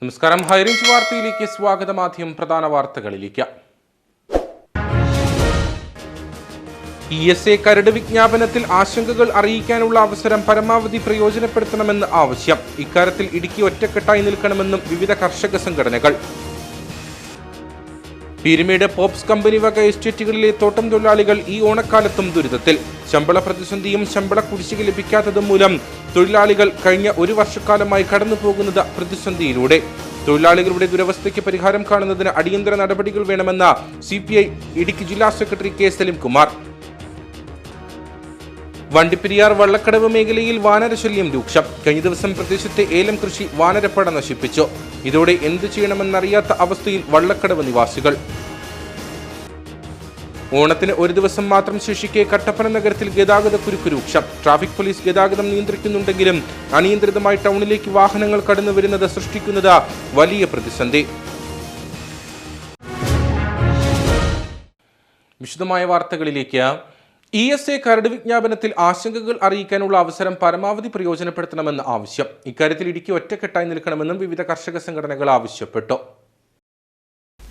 നമസ്കാരം. ഹൈറേഞ്ച് വാർത്തയിലേക്ക് സ്വാഗതം. ആദ്യം പ്രധാന വാർത്തകളിലേക്ക്. ESA കരട് വിജ്ഞാപനത്തിൽ ആശങ്കകൾ അറിയിക്കാനുള്ള അവസരം പരമാവധി പ്രയോജനപ്പെടുത്തണമെന്ന് ആവശ്യം. ഇക്കാര്യത്തിൽ ഇടുക്കി ഒറ്റക്കെട്ടായി നിൽക്കണമെന്നും വിവിധ കർഷക സംഘടനകൾ. പീരുമേട് പോപ്സ് കമ്പനി വക എസ്റ്റേറ്റുകളിലെ തോട്ടം തൊഴിലാളികൾ ഈ ഓണക്കാലത്തും ദുരിതത്തിൽ. ശമ്പള പ്രതിസന്ധിയും ശമ്പള കുടിശ്ശിക ലഭിക്കാത്തതും മൂലം തൊഴിലാളികൾ കഴിഞ്ഞ ഒരു വർഷക്കാലമായി കടന്നുപോകുന്നത് പ്രതിസന്ധിയിലൂടെ. തൊഴിലാളികളുടെ ദുരവസ്ഥയ്ക്ക് പരിഹാരം കാണുന്നതിന് അടിയന്തര നടപടികൾ വേണമെന്ന CPI ഇടുക്കി ജില്ലാ സെക്രട്ടറി K. സലിംകുമാർ. വണ്ടിപ്പെരിയാർ വള്ളക്കടവ് മേഖലയിൽ വാനരശല്യം രൂക്ഷം. കഴിഞ്ഞ ദിവസം പ്രദേശത്തെ ഏലം കൃഷി വാനരപ്പട നശിപ്പിച്ചു. ഇതോടെ എന്തു ചെയ്യണമെന്നറിയാത്ത അവസ്ഥയിൽ വള്ളക്കടവ് നിവാസികൾ. ഓണത്തിന് ഒരു ദിവസം മാത്രം ശേഷിക്കെ കട്ടപ്പന നഗരത്തിൽ ഗതാഗതക്കുരുക്ക് രൂക്ഷം. ട്രാഫിക് പോലീസ് ഗതാഗതം നിയന്ത്രിക്കുന്നുണ്ടെങ്കിലും അനിയന്ത്രിതമായി ടൗണിലേക്ക് വാഹനങ്ങൾ കടന്നു വരുന്നത് സൃഷ്ടിക്കുന്നത് വലിയ പ്രതിസന്ധി. വിശദമായ വാർത്തകളിലേക്ക്. ESA കരട് വിജ്ഞാപനത്തിൽ ആശങ്കകൾ അറിയിക്കാനുള്ള അവസരം പരമാവധി പ്രയോജനപ്പെടുത്തണമെന്ന് ആവശ്യം. ഇക്കാര്യത്തിൽ ഇടുക്കി ഒറ്റക്കെട്ടായി നിൽക്കണമെന്നും വിവിധ കർഷക സംഘടനകൾ ആവശ്യപ്പെട്ടു.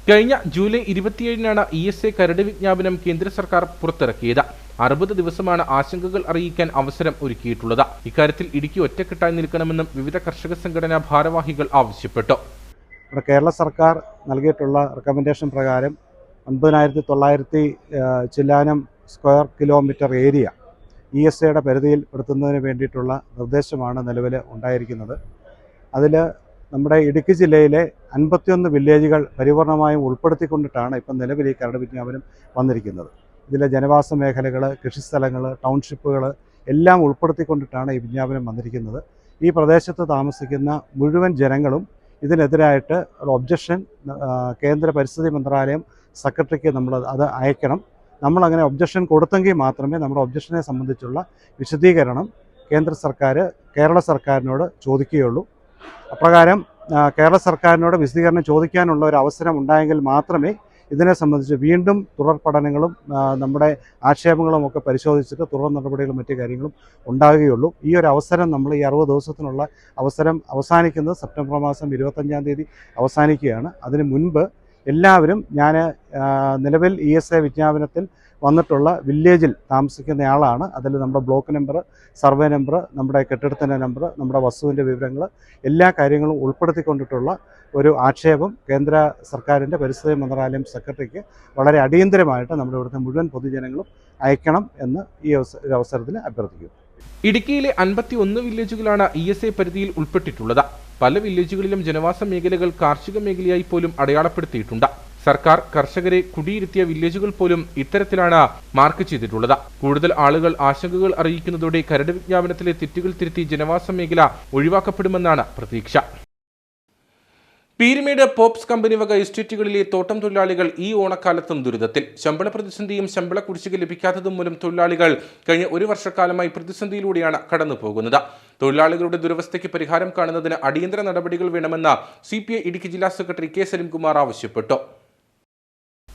കഴിഞ്ഞ ജൂലൈ 27-നാണ് ESA കരട് വിജ്ഞാപനം കേന്ദ്ര സർക്കാർ പുറത്തിറക്കിയത്. 60 ദിവസമാണ് ആശങ്കകൾ അറിയിക്കാൻ അവസരം ഒരുക്കിയിട്ടുള്ളത്. ഇക്കാര്യത്തിൽ ഇടുക്കി ഒറ്റക്കെട്ടായി നിൽക്കണമെന്നും വിവിധ കർഷക സംഘടനാ ഭാരവാഹികൾ ആവശ്യപ്പെട്ടു. കേരള സർക്കാർ നൽകിയിട്ടുള്ള റെക്കമെൻഡേഷൻ പ്രകാരം 9,900 ചില്ലാനം സ്ക്വയർ കിലോമീറ്റർ ഏരിയ ESAയുടെ പരിധിയിൽ പെടുത്തുന്നതിന് വേണ്ടിയിട്ടുള്ള നിർദ്ദേശമാണ് നിലവിൽ ഉണ്ടായിരിക്കുന്നത്. അതിൽ നമ്മുടെ ഇടുക്കി ജില്ലയിലെ 51 വില്ലേജുകൾ പരിപൂർണമായും ഉൾപ്പെടുത്തിക്കൊണ്ടിട്ടാണ് ഇപ്പം നിലവിൽ ഈ കരട് വിജ്ഞാപനം വന്നിരിക്കുന്നത്. ഇതിലെ ജനവാസ മേഖലകൾ, കൃഷിസ്ഥലങ്ങൾ, ടൗൺഷിപ്പുകൾ എല്ലാം ഉൾപ്പെടുത്തിക്കൊണ്ടിട്ടാണ് ഈ വിജ്ഞാപനം വന്നിരിക്കുന്നത്. ഈ പ്രദേശത്ത് താമസിക്കുന്ന മുഴുവൻ ജനങ്ങളും ഇതിനെതിരായിട്ട് ഒരു ഒബ്ജക്ഷൻ കേന്ദ്ര പരിസ്ഥിതി മന്ത്രാലയം സെക്രട്ടറിക്ക് നമ്മൾ അത് അയക്കണം. നമ്മളങ്ങനെ ഒബ്ജക്ഷൻ കൊടുത്തെങ്കിൽ മാത്രമേ നമ്മുടെ ഒബ്ജക്ഷനെ സംബന്ധിച്ചുള്ള വിശദീകരണം കേരള സർക്കാരിനോട് ചോദിക്കുകയുള്ളൂ. അപ്രകാരം കേരള സർക്കാരിനോട് വിശദീകരണം ചോദിക്കാനുള്ള ഒരു അവസരം ഉണ്ടായെങ്കിൽ മാത്രമേ ഇതിനെ സംബന്ധിച്ച് വീണ്ടും തുടർ പഠനങ്ങളും നമ്മുടെ ആക്ഷേപങ്ങളും ഒക്കെ പരിശോധിച്ചിട്ട് തുടർ നടപടികളും മറ്റു കാര്യങ്ങളും ഉണ്ടാകുകയുള്ളൂ. ഈ ഒരു അവസരം നമ്മൾ ഈ 60 ദിവസത്തിനുള്ള അവസരം അവസാനിക്കുന്നത് സെപ്റ്റംബർ മാസം 25-ാം തീയതി അവസാനിക്കുകയാണ്. അതിന് മുൻപ് എല്ലാവരും ഞാൻ നിലവിൽ ESA വിജ്ഞാപനത്തിൽ വന്നിട്ടുള്ള വില്ലേജിൽ താമസിക്കുന്നയാളാണ്. അതിൽ നമ്മുടെ ബ്ലോക്ക് നമ്പർ, സർവേ നമ്പർ, നമ്മുടെ കെട്ടിടത്തിൻ്റെ നമ്പർ, നമ്മുടെ വസ്തുവിൻ്റെ വിവരങ്ങൾ എല്ലാ കാര്യങ്ങളും ഉൾപ്പെടുത്തിക്കൊണ്ടിട്ടുള്ള ഒരു ആക്ഷേപം കേന്ദ്ര സർക്കാരിൻ്റെ പരിസ്ഥിതി മന്ത്രാലയം സെക്രട്ടറിക്ക് വളരെ അടിയന്തരമായിട്ട് നമ്മുടെ ഇവിടുത്തെ മുഴുവൻ പൊതുജനങ്ങളും അയക്കണം എന്ന് ഈ അവസരത്തിൽ അഭ്യർത്ഥിക്കുന്നു. ഇടുക്കിയിലെ 51 വില്ലേജുകളാണ് ESA പരിധിയിൽ ഉൾപ്പെട്ടിട്ടുള്ളത്. പല വില്ലേജുകളിലും ജനവാസ മേഖലകൾ കാർഷിക മേഖലയായി പോലും അടയാളപ്പെടുത്തിയിട്ടുണ്ട്. സർക്കാർ കർഷകരെ കുടിയിരുത്തിയ വില്ലേജുകൾ പോലും ഇത്തരത്തിലാണ് മാർക്ക് ചെയ്തിട്ടുള്ളത്. കൂടുതൽ ആളുകൾ ആശങ്കകൾ അറിയിക്കുന്നതോടെ കരട് വിജ്ഞാപനത്തിലെ തെറ്റുകൾ തിരുത്തി ജനവാസ മേഖല ഒഴിവാക്കപ്പെടുമെന്നാണ് പ്രതീക്ഷ. പീരുമേട് പോപ്സ് കമ്പനി വക എസ്റ്റേറ്റുകളിലെ തോട്ടം തൊഴിലാളികൾ ഈ ഓണക്കാലത്തും ദുരിതത്തിൽ. ശമ്പള പ്രതിസന്ധിയും ശമ്പള കുടിശ്ശിക ലഭിക്കാത്തതും മൂലം തൊഴിലാളികൾ കഴിഞ്ഞ ഒരു വർഷക്കാലമായി പ്രതിസന്ധിയിലൂടെയാണ് കടന്നുപോകുന്നത്. തൊഴിലാളികളുടെ ദുരവസ്ഥയ്ക്ക് പരിഹാരം കാണുന്നതിന് അടിയന്തര നടപടികൾ വേണമെന്ന് CPI ഇടുക്കി ജില്ലാ സെക്രട്ടറി K. സലിംകുമാർ ആവശ്യപ്പെട്ടു.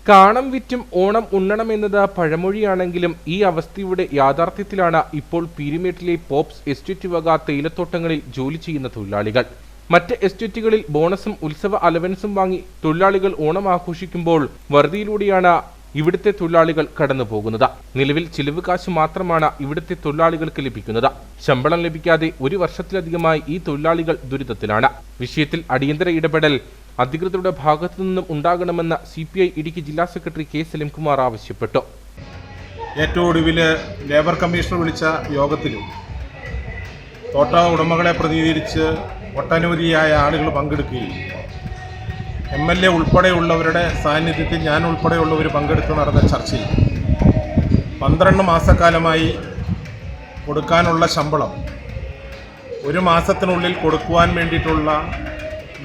കാണം വിറ്റും ഓണം ഉണ്ണണമെന്നത് പഴമൊഴിയാണെങ്കിലും ഈ അവസ്ഥയുടെ യാഥാർത്ഥ്യത്തിലാണ് ഇപ്പോൾ പീരുമേട്ടിലെ പോപ്സ് എസ്റ്റേറ്റ് വക തേയിലത്തോട്ടങ്ങളിൽ ജോലി ചെയ്യുന്ന തൊഴിലാളികൾ. മറ്റ് എസ്റ്റേറ്റുകളിൽ ബോണസും ഉത്സവ അലവൻസും വാങ്ങി തൊഴിലാളികൾ ഓണം ആഘോഷിക്കുമ്പോൾ വറുതിയിലൂടെയാണ് ഇവിടുത്തെ തൊഴിലാളികൾ കടന്നു പോകുന്നത്. നിലവിൽ ചിലവ് കാശ് മാത്രമാണ് ഇവിടുത്തെ തൊഴിലാളികൾക്ക് ലഭിക്കുന്നത്. ശമ്പളം ലഭിക്കാതെ ഒരു വർഷത്തിലധികമായി ഈ തൊഴിലാളികൾ ദുരിതത്തിലാണ്. വിഷയത്തിൽ അടിയന്തര ഇടപെടൽ അധികൃതരുടെ ഭാഗത്തു നിന്നും ഉണ്ടാകണമെന്ന് CPI ഇടുക്കി ജില്ലാ സെക്രട്ടറി K. സലിംകുമാർ ആവശ്യപ്പെട്ടു. ഏറ്റവും ഒടുവിൽ ലേബർ കമ്മീഷണർ വിളിച്ച യോഗത്തിലും തോട്ട ഉടമകളെ പ്രതിനിധീകരിച്ച് ഒട്ടനവധിയായ ആളുകൾ പങ്കെടുക്കുകയും MLA ഉൾപ്പെടെയുള്ളവരുടെ സാന്നിധ്യത്തിൽ ഞാൻ ഉൾപ്പെടെയുള്ളവർ പങ്കെടുത്ത് നടന്ന ചർച്ചയിൽ 12 മാസക്കാലമായി കൊടുക്കാനുള്ള ശമ്പളം ഒരു മാസത്തിനുള്ളിൽ കൊടുക്കുവാൻ വേണ്ടിയിട്ടുള്ള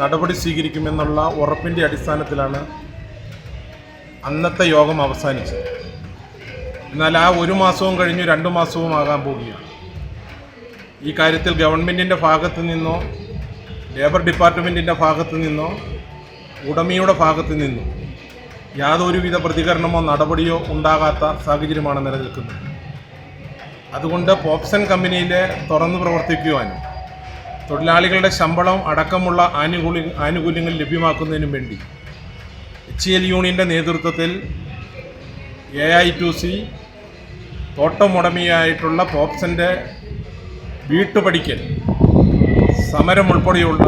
നടപടി സ്വീകരിക്കുമെന്നുള്ള ഉറപ്പിൻ്റെ അടിസ്ഥാനത്തിലാണ് അന്നത്തെ യോഗം അവസാനിച്ചത്. എന്നാൽ ആ ഒരു മാസവും കഴിഞ്ഞ് 2 മാസവും ആകാൻ പോവുകയാണ്. ഈ കാര്യത്തിൽ ഗവൺമെൻറ്റിൻ്റെ ഭാഗത്തു നിന്നോ ലേബർ ഡിപ്പാർട്ട്മെൻറ്റിൻ്റെ ഭാഗത്തു നിന്നോ ഉടമയുടെ ഭാഗത്തു നിന്നും യാതൊരുവിധ പ്രതികരണമോ നടപടിയോ ഉണ്ടാകാത്ത സാഹചര്യമാണ് നിലനിൽക്കുന്നത്. അതുകൊണ്ട് പോപ്സൺ കമ്പനിയിലെ തുറന്നു പ്രവർത്തിക്കുവാനും തൊഴിലാളികളുടെ ശമ്പളം അടക്കമുള്ള ആനുകൂല്യങ്ങൾ ലഭ്യമാക്കുന്നതിനും വേണ്ടി HCL യൂണിയൻ്റെ നേതൃത്വത്തിൽ AI2C തോട്ടമുടമയായിട്ടുള്ള പോപ്സിൻ്റെ വീട്ടുപടിക്കൽ സമരം ഉൾപ്പെടെയുള്ള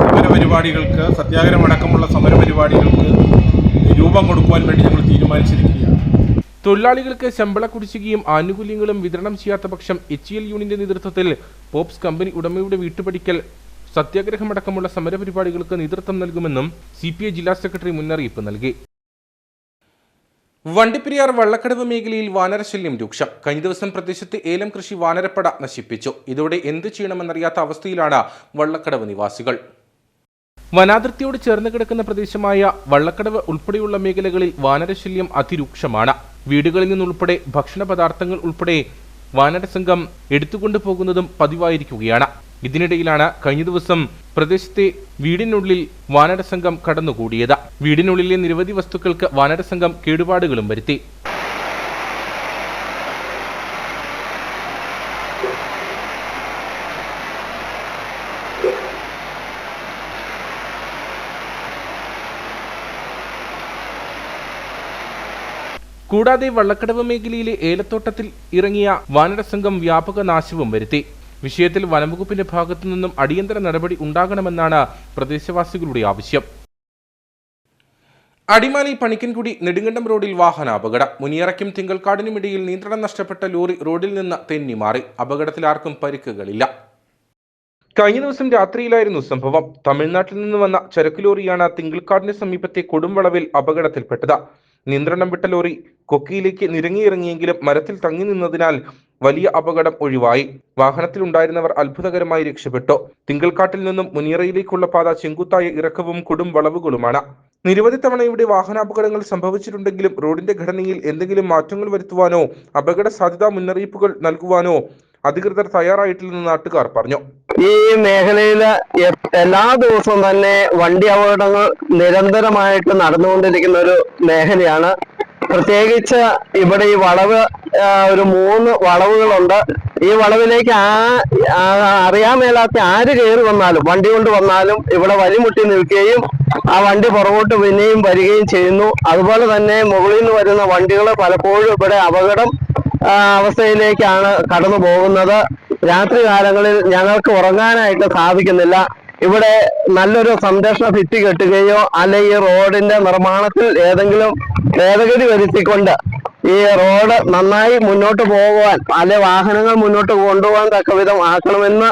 സമരപരിപാടികൾക്ക്, സത്യാഗ്രഹമടക്കമുള്ള സമരപരിപാടികൾക്ക് രൂപം കൊടുക്കുവാൻ വേണ്ടി ഞങ്ങൾ തീരുമാനിച്ചിരിക്കുകയാണ്. തൊഴിലാളികൾക്ക് ശമ്പള കുടിശ്ശികയും ആനുകൂല്യങ്ങളും വിതരണം ചെയ്യാത്ത പക്ഷം HCL യൂണിയന്റെ നേതൃത്വത്തിൽ പോപ്സ് കമ്പനി ഉടമയുടെ വീട്ടുപടിക്കൽ സത്യാഗ്രഹമടക്കമുള്ള സമരപരിപാടികൾക്ക് നേതൃത്വം നൽകുമെന്നും CPI ജില്ലാ സെക്രട്ടറി മുന്നറിയിപ്പ് നൽകി. വണ്ടിപ്പെരിയാർ വള്ളക്കടവ് മേഖലയിൽ വാനരശല്യം രൂക്ഷം. കഴിഞ്ഞ ദിവസം പ്രദേശത്തെ ഏലം കൃഷി വാനരപ്പട നശിപ്പിച്ചു. ഇതോടെ എന്ത് ചെയ്യണമെന്നറിയാത്ത അവസ്ഥയിലാണ് വള്ളക്കടവ് നിവാസികൾ. വനാതിർത്തിയോട് ചേർന്ന് കിടക്കുന്ന പ്രദേശമായ വള്ളക്കടവ് ഉൾപ്പെടെയുള്ള മേഖലകളിൽ വാനരശല്യം അതിരൂക്ഷമാണ്. വീടുകളിൽ നിന്നുൾപ്പെടെ ഭക്ഷണ പദാർത്ഥങ്ങൾ ഉൾപ്പെടെ വാനരസംഘം എടുത്തുകൊണ്ടുപോകുന്നതും പതിവായിരിക്കുകയാണ്. ഇതിനിടയിലാണ് കഴിഞ്ഞ ദിവസം പ്രദേശത്തെ വീടിനുള്ളിൽ വാനരസംഘം കടന്നുകൂടിയത്. വീടിനുള്ളിലെ നിരവധി വസ്തുക്കൾക്ക് വാനരസംഘം കേടുപാടുകളും വരുത്തി. കൂടാതെ വള്ളക്കടവ് മേഖലയിലെ ഏലത്തോട്ടത്തിൽ ഇറങ്ങിയ വാനരസംഘം വ്യാപക നാശവും വരുത്തി. വിഷയത്തിൽ വനംവകുപ്പിന്റെ ഭാഗത്തു നിന്നും അടിയന്തര നടപടി ഉണ്ടാകണമെന്നാണ് പ്രദേശവാസികളുടെ ആവശ്യം. അടിമാലി പണിക്കൻകുടി നെടുങ്കണ്ടം റോഡിൽ വാഹനാപകടം. മുനിയറയ്ക്കും തിങ്കൾക്കാടിനുമിടയിൽ നിയന്ത്രണം നഷ്ടപ്പെട്ട ലോറി റോഡിൽ നിന്ന് തെന്നിമാറി. അപകടത്തിൽ ആർക്കും പരിക്കുകളില്ല. കഴിഞ്ഞ ദിവസം രാത്രിയിലായിരുന്നു സംഭവം. തമിഴ്നാട്ടിൽ നിന്ന് വന്ന ചരക്ക് ലോറിയാണ് തിങ്കൾക്കാടിന് സമീപത്തെ കൊടുംവളവിൽ അപകടത്തിൽപ്പെട്ടത്. നിയന്ത്രണം വിട്ട ലോറി കൊക്കിയിലേക്ക് നിരങ്ങിയിറങ്ങിയെങ്കിലും മരത്തിൽ തങ്ങി നിന്നതിനാൽ വലിയ അപകടം ഒഴിവായി. വാഹനത്തിലുണ്ടായിരുന്നവർ അത്ഭുതകരമായി രക്ഷപ്പെട്ടു. തിങ്കൾക്കാട്ടിൽ നിന്നും മുനിയറയിലേക്കുള്ള പാത ചെങ്കുത്തായ ഇറക്കവും കൊടും വളവുകളുമാണ്. നിരവധി തവണ ഇവിടെ വാഹനാപകടങ്ങൾ സംഭവിച്ചിട്ടുണ്ടെങ്കിലും റോഡിന്റെ ഘടനയിൽ എന്തെങ്കിലും മാറ്റങ്ങൾ വരുത്തുവാനോ അപകട സാധ്യതാ മുന്നറിയിപ്പുകൾ നൽകുവാനോ അധികൃതർ തയ്യാറായിട്ടില്ലെന്ന് നാട്ടുകാർ പറഞ്ഞു. ഈ മേഖലയിൽ എല്ലാ ദിവസവും തന്നെ വണ്ടി അപകടങ്ങൾ നിരന്തരമായിട്ട് നടന്നുകൊണ്ടിരിക്കുന്ന ഒരു മേഖലയാണ്. പ്രത്യേകിച്ച് ഇവിടെ ഈ വളവ് ഒരു 3 വളവുകളുണ്ട്. ഈ വളവിലേക്ക് അറിയാൻ മേലാത്ത ആര് കയറി വന്നാലും വണ്ടി കൊണ്ട് വന്നാലും ഇവിടെ വഴിമുട്ടി നിൽക്കുകയും ആ വണ്ടി പുറകോട്ട് പിന്നെയും വരികയും ചെയ്യുന്നു. അതുപോലെ തന്നെ മുകളിൽ നിന്ന് വരുന്ന വണ്ടികൾ പലപ്പോഴും ഇവിടെ അപകടം അവസ്ഥയിലേക്കാണ് കടന്നു പോകുന്നത്. രാത്രി കാലങ്ങളിൽ ഞങ്ങൾക്ക് ഉറങ്ങാനായിട്ട് സാധിക്കുന്നില്ല. ഇവിടെ നല്ലൊരു സംരക്ഷണ ഭിത്തി കെട്ടുകയോ അല്ലെങ്കിൽ റോഡിന്റെ നിർമ്മാണത്തിൽ ഏതെങ്കിലും ഭേദഗതി വരുത്തിക്കൊണ്ട് ഈ റോഡ് നന്നായി മുന്നോട്ട് പോകുവാൻ അല്ലെ വാഹനങ്ങൾ മുന്നോട്ട് കൊണ്ടുപോകാൻ തക്കവിധം ആക്കണമെന്ന്